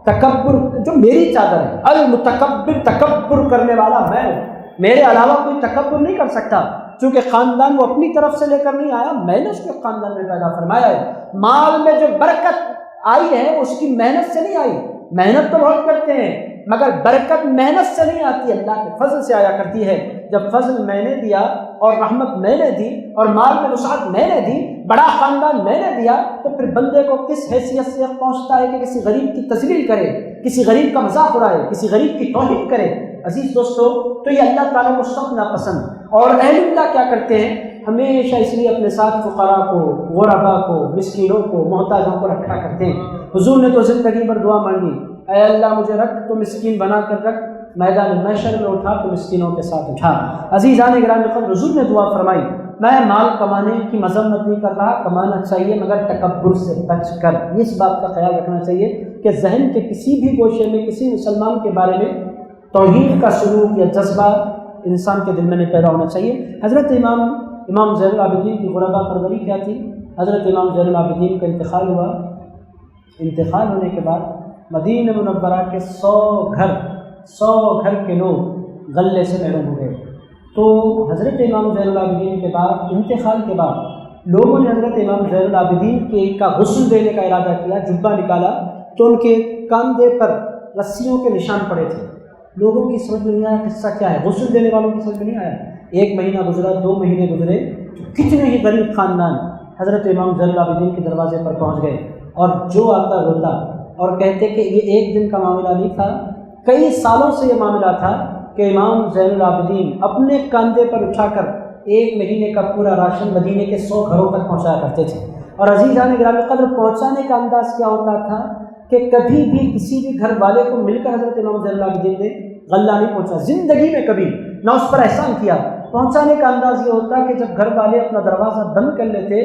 Speaker 2: تکبر جو میری چادر ہے، المتکبر تکبر کرنے والا میں ہوں۔ میرے علاوہ کوئی تکبر نہیں کر سکتا، چونکہ خاندان وہ اپنی طرف سے لے کر نہیں آیا، میں نے اس کے خاندان میں پیدا فرمایا ہے۔ مال میں جو برکت آئی ہے اس کی محنت سے نہیں آئی، محنت تو بہت کرتے ہیں مگر برکت محنت سے نہیں آتی، اللہ کے فضل سے آیا کرتی ہے۔ جب فضل میں نے دیا اور رحمت میں نے دی اور مال میں وسعت میں نے دی، بڑا خاندان میں نے دیا، تو پھر بندے کو کس حیثیت سے پہنچتا ہے کہ کسی غریب کی تذلیل کرے، کسی غریب کا مذاق اڑائے، کسی غریب کی توہین کرے۔ عزیز دوستو، تو یہ اللہ تعالیٰ کو سخت ناپسند۔ اور اہل اللہ کیا کرتے ہیں؟ ہمیشہ اس لیے اپنے ساتھ فقراء کو، غرباء کو، مسکینوں کو، محتاجوں کو رکھا کرتے ہیں۔ حضور نے تو زندگی بھر دعا مانگی، اے اللہ مجھے رکھ تو مسکین بنا کر رکھ، میدان محشر میں اٹھا تو مسکینوں کے ساتھ اٹھا۔ عزیزان گرامی قدر، حضور نے دعا فرمائی، میں مال کمانے کی مذمت نہیں کر رہا، کمانا چاہیے مگر تکبر سے بچ کر۔ اس بات کا خیال رکھنا چاہیے کہ ذہن کے کسی بھی گوشے میں کسی مسلمان کے بارے میں توہین کا سلوک یا جذبہ انسان کے دل میں نہیں پیدا ہونا چاہیے۔ حضرت امام زین العابدین کی غربا پروری کیا تھی؟ حضرت امام زین العابدین کا انتقال ہوا، انتقال ہونے کے بعد مدینہ منورہ کے 100 گھر کے لوگ غلے سے محروم ہو گئے۔ تو حضرت امام زین العابدین کے بعد، انتقال کے بعد، لوگوں نے حضرت امام زین العابدین کا غسل دینے کا ارادہ کیا، جبہ نکالا تو ان کے کاندھے پر رسیوں کے نشان پڑے تھے۔ لوگوں کی سمجھ میں نہیں آیا قصہ کیا ہے، غسل دینے والوں کی سمجھ میں نہیں آیا۔ 1 مہینہ گزرا، 2 مہینے گزرے، کتنے ہی غریب خاندان حضرت امام زین العابدین کے دروازے پر پہنچ گئے، اور جو آتا روتا اور کہتے کہ یہ ایک دن کا معاملہ نہیں تھا، کئی سالوں سے یہ معاملہ تھا کہ امام زین العابدین اپنے کاندھے پر اٹھا کر 1 مہینے کا پورا راشن مدینے کے 100 گھروں تک پہنچایا کرتے تھے۔ اور عزیزان گرامی قدر، پہنچانے کا انداز کیا ہوتا تھا کہ کبھی بھی کسی بھی گھر والے کو مل کر حضرت امام زین العابدین نے غلہ نہیں پہنچا، زندگی میں کبھی نہ اس پر احسان کیا۔ پہنچانے کا انداز یہ ہوتا کہ جب گھر والے اپنا دروازہ بند کر لیتے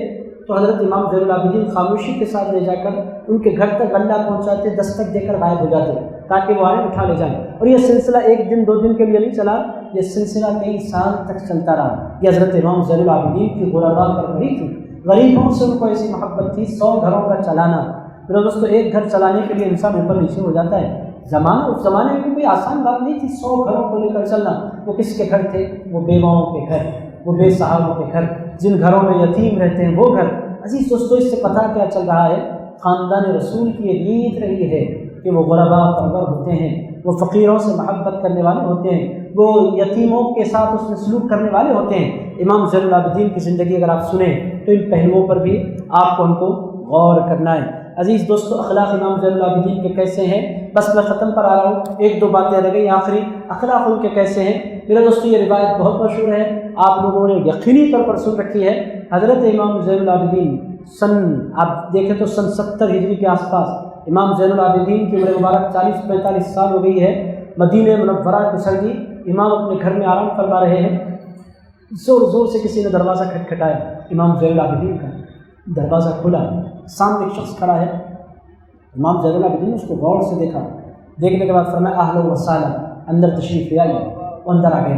Speaker 2: تو حضرت امام زین العابدین خاموشی کے ساتھ لے جا کر ان کے گھر تک غلہ پہنچاتے، دستک دے کر غائب ہو جاتے تاکہ وہ آئیں اٹھا لے جائیں۔ اور یہ سلسلہ 1 دن 2 دن کے لیے نہیں چلا، یہ سلسلہ کئی سال تک چلتا رہا۔ یہ حضرت امام زین العابدین کی غربا پروری تھی، غریبوں سے ان کو ایسی محبت تھی۔ 100 گھروں کا چلانا، میرے دوستو، ایک گھر چلانے کے لیے انسان اوپر نیچے ہو جاتا ہے۔ اس زمانے میں کوئی آسان بات نہیں تھی 100 گھروں کو لے کر چلنا۔ وہ کس کے گھر تھے؟ وہ بیواؤں کے گھر، وہ بے صحابوں کے گھر، جن گھروں میں یتیم رہتے ہیں وہ گھر۔ عزیز دوستو، اس سے پتہ کیا چل رہا ہے؟ خاندان رسول کی یہ ریت رہی ہے کہ وہ غرباء پرور ہوتے ہیں، وہ فقیروں سے محبت کرنے والے ہوتے ہیں، وہ یتیموں کے ساتھ اس میں سلوک کرنے والے ہوتے ہیں۔ امام زین العابدین کی زندگی اگر آپ سنیں تو ان پہلوؤں پر بھی آپ کو ان کو غور کرنا ہے۔ عزیز دوستو، اخلاق امام زین العابدین کے کیسے ہیں؟ بس میں ختم پر آ رہا ہوں، 1-2 باتیں رہ گئی آخری۔ اخلاق ان کے کیسے ہیں؟ میرے دوستو، یہ روایت بہت مشہور ہے، آپ لوگوں نے یقینی طور پر سن رکھی ہے۔ حضرت امام زین العابدین آپ دیکھیں تو سن 70 ہجری کے آس پاس امام زین العابدین کی عمر مبارک 40-45 سال ہو گئی ہے۔ مدینہ منورہ کی سردی، امام اپنے گھر میں آرام فرما رہے ہیں، زور زور سے کسی نے دروازہ کھٹکھٹایا، امام زین العابدین کا دروازہ کھلا، سامنے ایک شخص کھڑا ہے۔ امام زین العابدین نے اس کو غور سے دیکھا، دیکھنے کے بعد فرمایا اہلا و سہلا، اندر تشریف لے آئیے۔ وہ اندر آ گیا،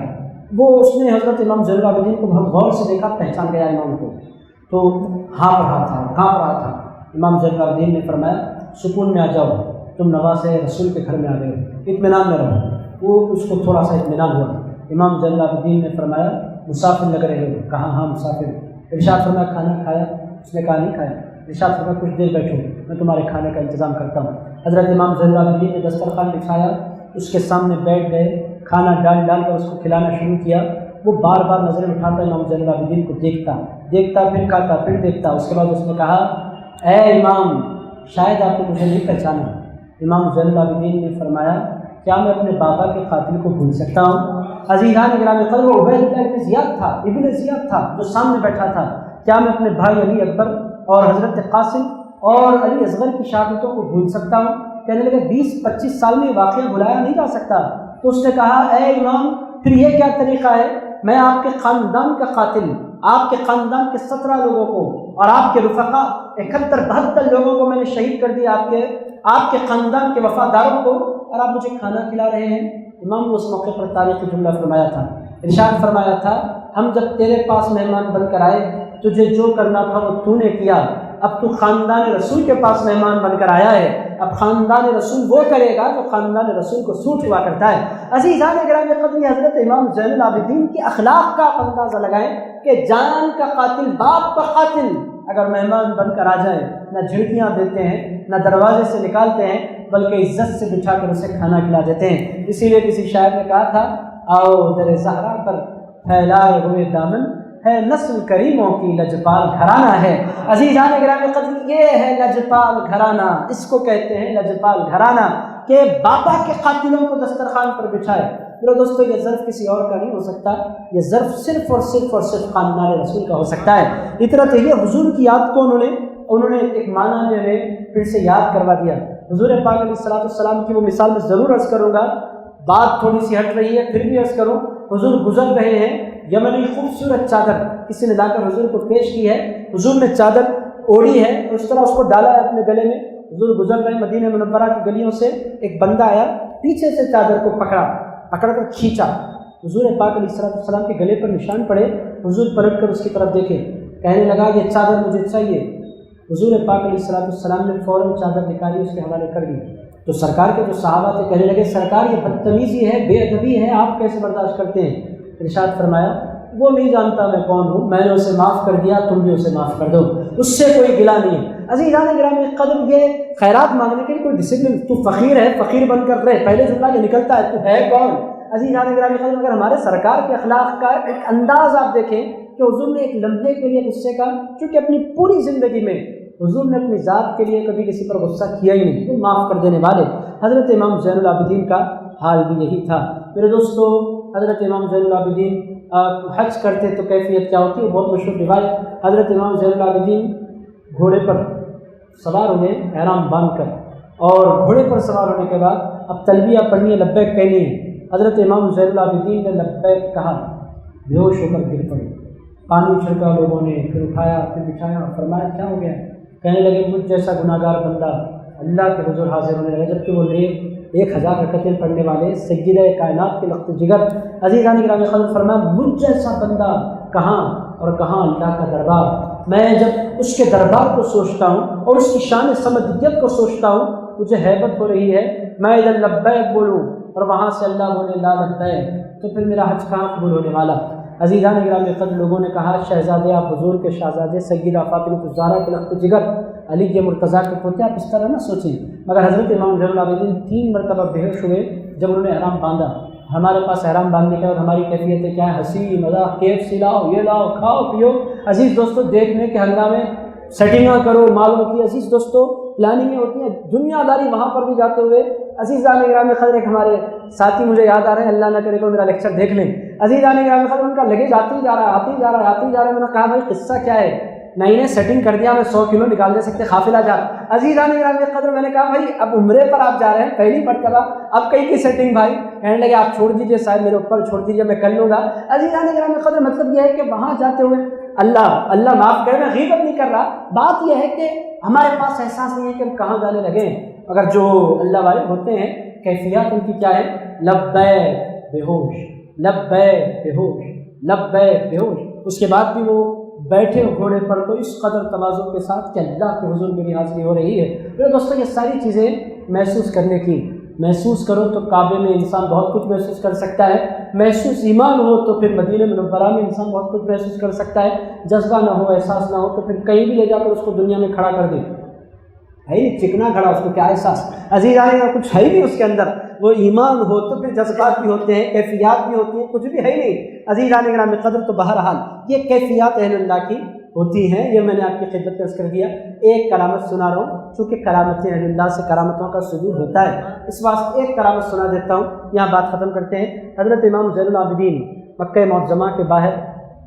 Speaker 2: وہ اس نے حضرت امام زین العابدین کو بہت غور سے دیکھا، پہچان گیا امام کو، تو ہانپ رہا تھا، کانپ رہا تھا۔ امام زین العابدین نے فرمایا سکون میں آ جاؤ، تم نواز رسول کے گھر میں آ گئے ہو، اطمینان میں رہو۔ وہ اس کو تھوڑا سا اطمینان ہوا۔ امام زین العابدین نے فرمایا مسافر لگ رہے ہو؟ کہا ہاں مسافر۔ ارشاد فرمایا کھانا کھایا؟ اس نے کہا نہیں کھایا۔ ارشاد فرمایا کچھ دیر بیٹھو، میں تمہارے کھانے کا انتظام کرتا ہوں۔ حضرت امام زین العابدین نے دسترخوان بچھایا، اس کے سامنے بیٹھ گئے، کھانا ڈال ڈال کر اس کو کھلانا شروع کیا۔ وہ بار بار نظریں اٹھاتا امام زین العابدین کو دیکھتا پھر کھاتا پھر دیکھتا۔ اس کے بعد اس نے کہا اے امام، شاید آپ نے مجھے نہیں پہچانا۔ امام زین العابدین نے فرمایا کیا میں اپنے بابا کے قاتل کو بھول سکتا ہوں؟ عزیزان گرامی قدر، وہ عبید اللہ ابن زیاد تھا جو سامنے بیٹھا تھا۔ کیا میں اپنے بھائی علی اکبر اور حضرت قاسم اور علی اصغر کی شہادتوں کو بھول سکتا ہوں؟ کہنے لگے 20-25 سال میں واقعہ بھلایا نہیں جا سکتا۔ تو اس نے کہا اے امام، پھر یہ کیا طریقہ ہے؟ میں آپ کے خاندان کا قاتل، آپ کے خاندان کے 17 لوگوں کو اور آپ کے رفقا 71-72 لوگوں کو میں نے شہید کر دیا، آپ کے خاندان کے وفاداروں کو، اور آپ مجھے کھانا کھلا رہے ہیں۔ امام نے اس موقع پر تاریخی جملہ فرمایا تھا، ارشاد فرمایا تھا ہم جب تیرے پاس مہمان بن کر آئے، تجھے جو کرنا تھا وہ تو نے کیا، اب تو خاندان رسول کے پاس مہمان بن کر آیا ہے، اب خاندان رسول وہ کرے گا جو خاندان رسول کو سوٹ ہوا کرتا ہے۔ عزیزان گرامی قدر، حضرت امام زین العابدین کی اخلاق کا اندازہ لگائیں کہ جان کا قاتل، باپ کا قاتل اگر مہمان بن کر آ جائے، نہ جھڑکیاں دیتے ہیں، نہ دروازے سے نکالتے ہیں، بلکہ عزت سے بٹھا کر اسے کھانا کھلا دیتے ہیں۔ اسی لیے کسی شاعر نے کہا تھا، آؤ در زہرا پر پھیلائے ہوئے دامن ہے، نسل کریموں کی لجپال گھرانہ ہے۔ عزیزان گرامی قدر، یہ ہے لجپال گھرانہ، اس کو کہتے ہیں لجپال گھرانہ، کہ بابا کے قاتلوں کو دسترخوان پر بٹھائے۔ میرے دوستو، یہ ظرف کسی اور کا نہیں ہو سکتا، یہ ظرف صرف اور صرف خاندان رسول کا ہو سکتا ہے۔ اطرت یہ حضور کی یاد کو انہوں نے ایک معنی میں پھر سے یاد کروا دیا۔ حضور پاک علیہ الصلوۃ والسلام کی وہ مثال میں ضرور عرض کروں گا، بات تھوڑی سی ہٹ رہی ہے پھر بھی عرض کروں۔ حضور گزر رہے ہیں، یمنی خوبصورت چادر کسی نے لا کر حضور کو پیش کی ہے، حضور نے چادر اوڑھی ہے، اس طرح اس کو ڈالا ہے اپنے گلے میں۔ حضور گزر رہے ہیں مدینہ منورہ کی گلیوں سے، ایک بندہ آیا، پیچھے سے چادر کو پکڑ کر کھینچا۔ حضور پاک علیہ الصلوۃ والسلام کے گلے پر نشان پڑے، حضور پلٹ کر اس کی طرف دیکھے، کہنے لگا یہ چادر مجھے چاہیے۔ حضور پاک علیہ الصلوۃ والسلام نے فوراً چادر نکالی، اس کے حوالے کر دی۔ تو سرکار کے جو صحابہ تھے کہنے لگے، سرکار یہ بدتمیزی ہے، بے ادبی ہے، آپ کیسے برداشت کرتے ہیں؟ ارشاد فرمایا، وہ نہیں جانتا میں کون ہوں، میں نے اسے معاف کر دیا، تم بھی اسے معاف کر دو، اس سے کوئی گلہ نہیں ہے۔ عزیزان گرامی قدر، یہ خیرات مانگنے کے لیے کوئی ڈسپلن، تو فقیر ہے، فقیر بن کر رہے، پہلے جملہ یہ نکلتا ہے، تو ہے کون؟ عزیزان گرامی قدر، اگر ہمارے سرکار کے اخلاق کا ایک انداز آپ دیکھیں کہ حضور نے ایک لمحے کے لیے غصے کا، چونکہ اپنی پوری زندگی میں حضور نے اپنی ذات کے لیے کبھی کسی پر غصہ کیا ہی نہیں، تو معاف کر دینے والے۔ حضرت امام زین العابدین کا حال بھی یہی تھا۔ میرے دوستو، حضرت امام زین العابدین حج کرتے تو کیفیت کیا ہوتی ہے، بہت مشہور روایت۔ حضرت امام زین العابدین گھوڑے پر سوار ہوئے، احرام باندھ کر، اور گھوڑے پر سوار ہونے کے بعد اب تلبیہ پڑھنی ہے، لبیک کہنی ہے۔ حضرت امام زین العابدین نے لبیک کہا، بے ہوش ہو کر گر پڑے، پانی چھڑکا لوگوں نے، پھر اٹھایا، پھر بٹھایا، فرمایا کیا ہو گیا؟ کہنے لگے مجھ جیسا گناہ گار بندہ اللہ کے حضور حاضر ہونے لگا، جبکہ وہ 1000 رکعتیں پڑھنے والے سیدہ کائنات کے لخت جگر۔ عزیزان گرامی قدر، فرمایا مجھ جیسا بندہ کہاں اور کہاں اللہ کا دربار۔ میں جب اس کے دربار کو سوچتا ہوں اور اس کی شان صمدیت کو سوچتا ہوں، مجھے ہیبت ہو رہی ہے، میں ادھر لبیک بولوں اور وہاں سے اللہ بولے لا لبیک، تو پھر میرا حج کہاں قبول ہونے والا؟ عزیزان گرامی قدر، لوگوں نے کہا شہزادے آپ حضور کے شہزادے سیدہ فاطمہ الزہرا کے لخت جگر، علی کے مرتضیٰ کے پوتے، آپ اس طرح نہ سوچیں۔ مگر حضرت امام زین العابدین 3 مرتبہ بے ہوش ہوئے جب انہوں نے احرام باندھا۔ ہمارے پاس احرام باندھنے کے بعد ہماری کیفیت ہے کیا ہے؟ ہنسی مذاق، کیف سی لاؤ، یہ لاؤ، کھاؤ پیو۔ عزیز دوستو، دیکھنے کے ہنگامے، سیٹنگاں کرو مالوں کی، عزیز دوستو پلاننگیں ہوتی ہیں، دنیا داری وہاں پر بھی جاتے ہوئے۔ عزیزان گرامی قدر، ایک ہمارے ساتھی مجھے یاد آ رہے ہیں، اللہ نہ کرے کوئی میرا لیکچر دیکھ لیں۔ عزیزان گرامی قدر، ان کا لگیج آتی جا رہا ہے، میں نے کہا بھائی قصہ کیا ہے؟ نہیں نے سیٹنگ کر دیا، میں 100 کلو نکال دے سکتے، قافلہ جا۔ عزیزان گرامی قدر، میں نے کہا بھائی اب عمرے پر آپ جا رہے ہیں، پہلی مرتبہ، اب کئی کی سیٹنگ بھائی؟ کہنے لگے آپ چھوڑ دیجئے صاحب، میرے اوپر چھوڑ دیجئے، میں کر لوں گا۔ عزیزان گرامی قدر، مطلب یہ ہے کہ وہاں جاتے ہوئے اللہ معاف کرے، میں غیبت نہیں کر رہا، بات یہ ہے کہ ہمارے پاس احساس نہیں ہے کہ ہم کہاں جانے لگے ہیں۔ مگر جو اللہ والے ہوتے ہیں، کیفیات ان کی کیا ہے؟ لبیک بے ہوش، لبیک بے ہوش، لبیک بے ہوش۔ اس کے بعد بھی وہ بیٹھے گھوڑے پر تو اس قدر تواضع کے ساتھ کہ اللہ کے حضور میری حاضری ہو رہی ہے۔ میرے دوستوں، یہ ساری چیزیں محسوس کرنے کی، محسوس کرو تو کعبے میں انسان بہت کچھ محسوس کر سکتا ہے، محسوس ایمان ہو تو پھر مدینہ منورہ میں انسان بہت کچھ محسوس کر سکتا ہے، جذبہ نہ ہو، احساس نہ ہو تو پھر کہیں بھی لے جا کر اس کو دنیا میں کھڑا کر دے، ہے نہیں چکنا کھڑا، اس کو کیا احساس؟ عزیزان کا کچھ ہے ہی نہیں اس کے اندر۔ وہ ایمان ہو تو پھر جذبات بھی ہوتے ہیں، کیفیات بھی ہوتی ہیں، کچھ بھی ہے ہی نہیں۔ عزیزان گرامی قدر، تو بہرحال یہ کیفیات اہل اللہ کی ہوتی ہیں، یہ میں نے آپ کی خدمت میں عرض کر دیا۔ ایک کرامت سنا رہا ہوں، چونکہ کرامتیں اہل اللہ سے کرامتوں کا صدور ہوتا ہے، اس واسطے ایک کرامت سنا دیتا ہوں، یہاں بات ختم کرتے ہیں۔ حضرت امام زین العابدین مکہ معظمہ کے باہر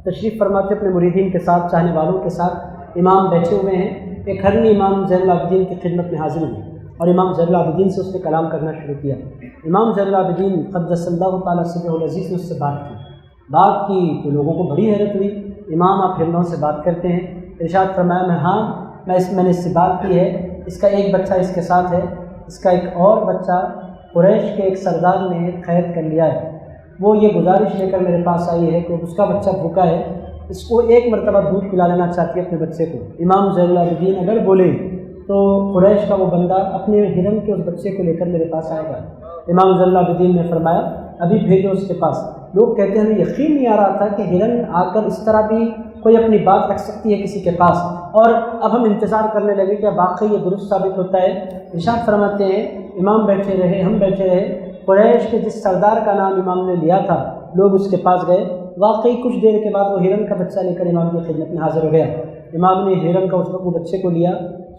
Speaker 2: تشریف فرماتے اپنے مریدین کے ساتھ، چاہنے والوں کے ساتھ، امام بیٹھے ہوئے ہیں، ایک ہرنی امام زین العابدین کی خدمت میں حاضر ہوئی اور امام زین العابدین سے اس نے کلام کرنا شروع کیا۔ امام زین العابدین قدس اللہ تعالیٰ سرہ العزیز نے اس سے بات کی تو لوگوں کو بڑی حیرت ہوئی، امام آپ ہرنوں سے بات کرتے ہیں؟ ارشاد فرمایا میں نے اس سے بات کی ہے، اس کا ایک بچہ اس کے ساتھ ہے، اس کا ایک اور بچہ قریش کے ایک سردار نے قید کر لیا ہے، وہ یہ گزارش لے کر میرے پاس آئی ہے کہ اس کا بچہ بھوکا ہے، اس کو ایک مرتبہ دودھ پلا لینا چاہتی ہے اپنے بچے کو۔ امام زین العابدین اگر بولے تو قریش کا وہ بندہ اپنے ہرن کے اس بچے کو لے کر میرے پاس آئے گا۔ امام زین العابدین نے فرمایا ابھی بھیجو اس کے پاس۔ لوگ کہتے ہیں ہمیں یقین نہیں آ رہا تھا کہ ہرن آ کر اس طرح بھی کوئی اپنی بات رکھ سکتی ہے کسی کے پاس، اور اب ہم انتظار کرنے لگے کہ واقعی یہ درست ثابت ہوتا ہے۔ ارشاد فرماتے ہیں امام بیٹھے رہے، ہم بیٹھے رہے، قریش کے جس سردار کا نام امام نے لیا تھا لوگ اس کے پاس گئے۔ واقعی کچھ دیر کے بعد وہ ہرن کا بچہ لے کر امام کی خدمت میں حاضر ہو گیا۔ امام نے ہرن کا اس وقت وہ بچے کو لیا،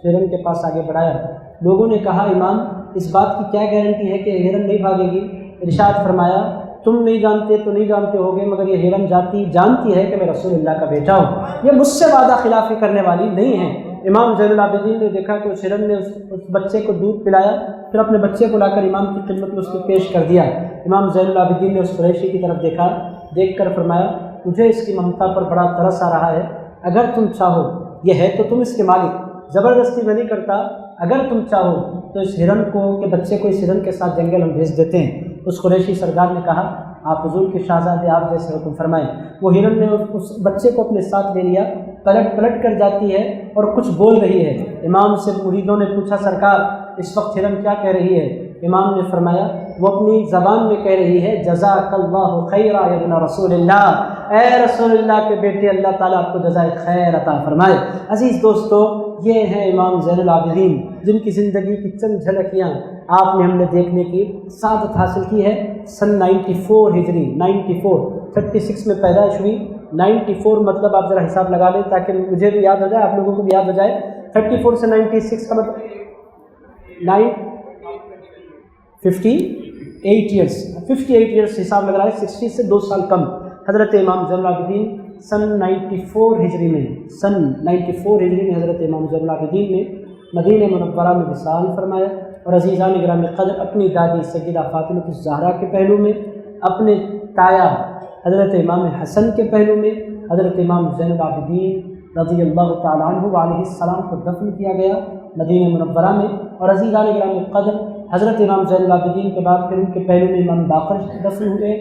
Speaker 2: ہرن کے پاس آگے بڑھایا۔ لوگوں نے کہا امام اس بات کی کیا گارنٹی ہے کہ ہرن نہیں بھاگے گی؟ ارشاد فرمایا تم نہیں جانتے تو نہیں جانتے ہوگے، مگر یہ ہرن جانتی ہے کہ میں رسول اللہ کا بیٹا ہوں، یہ مجھ سے وعدہ خلافی کرنے والی نہیں ہے۔ امام زین العابدین نے دیکھا کہ اس ہرن نے اس بچے کو دودھ پلایا، پھر اپنے بچے کو لا کر امام کی خدمت میں اس کو پیش کر دیا۔ امام زین العابدین نے اس قریشی کی طرف دیکھا، دیکھ کر فرمایا مجھے اس کی ممتا پر بڑا ترس آ رہا ہے، اگر تم چاہو، یہ ہے تو تم اس کے مالک، زبردستی میں نہیں کرتا، اگر تم چاہو تو اس ہرن کو کہ بچے کو اس ہرن کے ساتھ جنگل ہم بھیج دیتے ہیں۔ اس قریشی سردار نے کہا آپ حضور کے شہزادے، آپ جیسے حکم فرمائیں۔ وہ ہرن نے اس بچے کو اپنے ساتھ لے لیا، پلٹ کر جاتی ہے اور کچھ بول رہی ہے۔ امام سے مریدوں نے پوچھا سرکار اس وقت ہرن کیا کہہ رہی ہے؟ امام نے فرمایا وہ اپنی زبان میں کہہ رہی ہے جزاک اللہ خیرا یا ابن رسول اللہ، اے رسول اللہ کے بیٹے اللہ تعالیٰ آپ کو جزائے خیر عطا فرمائے۔ عزیز دوستو، یہ ہیں امام زین العابدین جن کی زندگی کی چند جھلکیاں آپ نے ہم نے دیکھنے کی سعادت حاصل کی ہے۔ سن 94 ہجری، 36 میں پیدائش ہوئی۔ 94 مطلب آپ ذرا حساب لگا لیں تاکہ مجھے بھی یاد ہو جائے، آپ لوگوں کو بھی یاد ہو جائے۔ 34 سے 96 کا مطلب 58 ایئرس حساب لگ رہا ہے، 60 سے 2 سال کم۔ حضرت امام زین العابدین سن 94 ہجری میں حضرت امام زین العابدین نے مدینہ منورہ میں وصال فرمایا، اور عزیزان گرامی قدر اپنی دادی سیدہ فاطمہ الزہرا کے پہلو میں، اپنے تایا حضرت امام حسن کے پہلو میں حضرت امام زین العابدین رضی اللہ تعالیٰ عنہ علیہ السلام کو دفن کیا گیا مدینہ منورہ میں۔ اور عزیزان گرامی قدر حضرت امام زین العابدین کے بعد پھر ان کے پہلو میں امام باقر دفن ہوئے،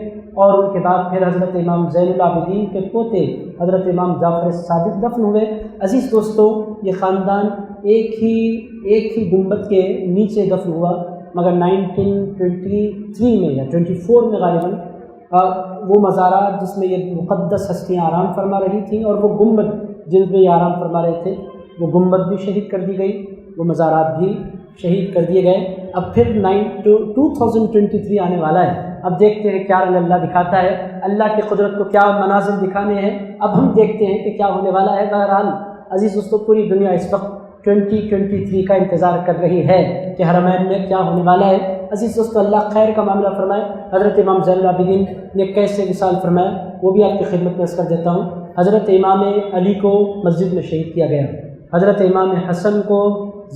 Speaker 2: اور ان کے بعد پھر حضرت امام زین العابدین کے پوتے حضرت امام جعفر صادق دفن ہوئے۔ عزیز دوستو، یہ خاندان ایک ہی گنبد کے نیچے دفن ہوا، مگر 1923 میں یا 24 میں غالباً وہ مزارات جس میں یہ مقدس ہستیاں آرام فرما رہی تھیں، اور وہ گنبد جن میں یہ آرام فرما رہے تھے، وہ گنبد بھی شہید کر دی گئی، وہ مزارات بھی شہید کر دیے گئے۔ اب پھر 2023 آنے والا ہے، اب دیکھتے ہیں کیا رنگ اللہ دکھاتا ہے، اللہ کی قدرت کو کیا مناظر دکھانے ہیں، اب ہم دیکھتے ہیں کہ کیا ہونے والا ہے۔ بہرحال عزیز دوستو، پوری دنیا اس وقت 2023 کا انتظار کر رہی ہے کہ حرمین میں کیا ہونے والا ہے۔ عزیز دوستو، اللہ خیر کا معاملہ فرمائے۔ حضرت امام زین العابدین نے کیسے وصال فرمایا وہ بھی آپ کی خدمت میں عرض کر دیتا ہوں۔ حضرت امام علی کو مسجد میں شہید کیا گیا، حضرت امام حسن کو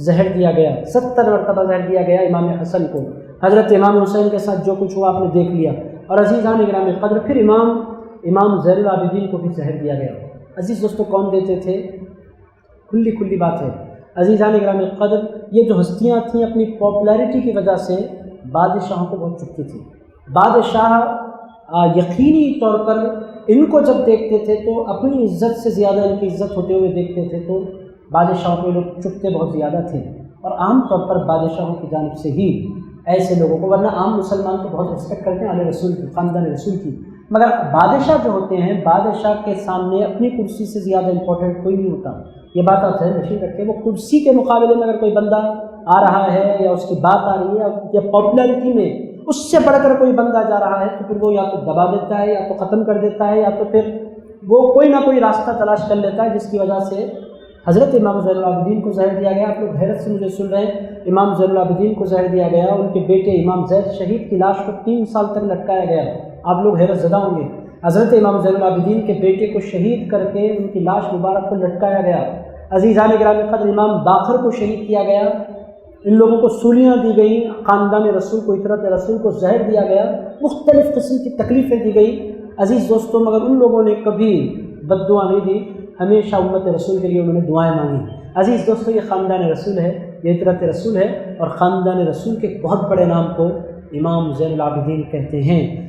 Speaker 2: زہر دیا گیا، 70 مرتبہ زہر دیا گیا امام حسن کو۔ حضرت امام حسین کے ساتھ جو کچھ ہوا آپ نے دیکھ لیا، اور عزیزان گرامی قدر پھر امام زین العابدین کو بھی زہر دیا گیا۔ عزیز دوستو، کون دیتے تھے؟ کھلی بات ہے۔ عزیزان گرامی قدر، یہ جو ہستیاں تھیں اپنی پاپولیرٹی کی وجہ سے بادشاہوں کو بہت چکتی تھی۔ بادشاہ یقینی طور پر ان کو جب دیکھتے تھے تو اپنی عزت سے زیادہ ان کی عزت ہوتے ہوئے دیکھتے تھے، تو بادشاہوں کو لوگ چکتے بہت زیادہ تھے، اور عام طور پر بادشاہوں کی جانب سے ہی ایسے لوگوں کو، ورنہ عام مسلمان تو بہت رسپیکٹ کرتے ہیں اہل رسول کی، خاندان رسول کی، مگر بادشاہ جو ہوتے ہیں، بادشاہ کے سامنے اپنی کرسی سے زیادہ امپورٹنٹ کوئی نہیں ہوتا۔ یہ بات آپ ذہن نشین رکھیں، وہ کرسی کے مقابلے میں اگر کوئی بندہ آ رہا ہے یا اس کی بات آ رہی ہے یا پاپولرٹی میں اس سے بڑھ کر کوئی بندہ جا رہا ہے، تو پھر وہ یا تو دبا دیتا ہے، یا تو ختم کر دیتا ہے، یا تو پھر وہ کوئی نہ کوئی راستہ تلاش کر لیتا ہے، جس کی وجہ سے حضرت امام زین العابدین کو زہر دیا گیا۔ آپ لوگ حیرت سے مجھے سن رہے ہیں، امام زین العابدین کو زہر دیا گیا، ان کے بیٹے امام زید شہید کی لاش کو 3 سال تک لٹکایا گیا۔ آپ لوگ حیرت زدہ ہوں گے، حضرت امام زین العابدین کے بیٹے کو شہید کر کے ان کی لاش مبارک کو لٹکایا گیا۔ عزیزان گرامی قدر، امام باقر کو شہید کیا گیا، ان لوگوں کو سولیاں دی گئیں، خاندان رسول کو، اطرت رسول کو زہر دیا گیا، مختلف قسم کی تکلیفیں دی گئی۔ عزیز دوستوں، مگر ان لوگوں نے کبھی بد دعا نہیں دی، ہمیشہ امت رسول کے لیے انہوں نے دعائیں مانگی۔ عزیز دوستوں، یہ خاندان رسول ہے، یہ اطرت رسول ہے، اور خاندان رسول کے بہت بڑے نام کو امام زین العابدین کہتے ہیں۔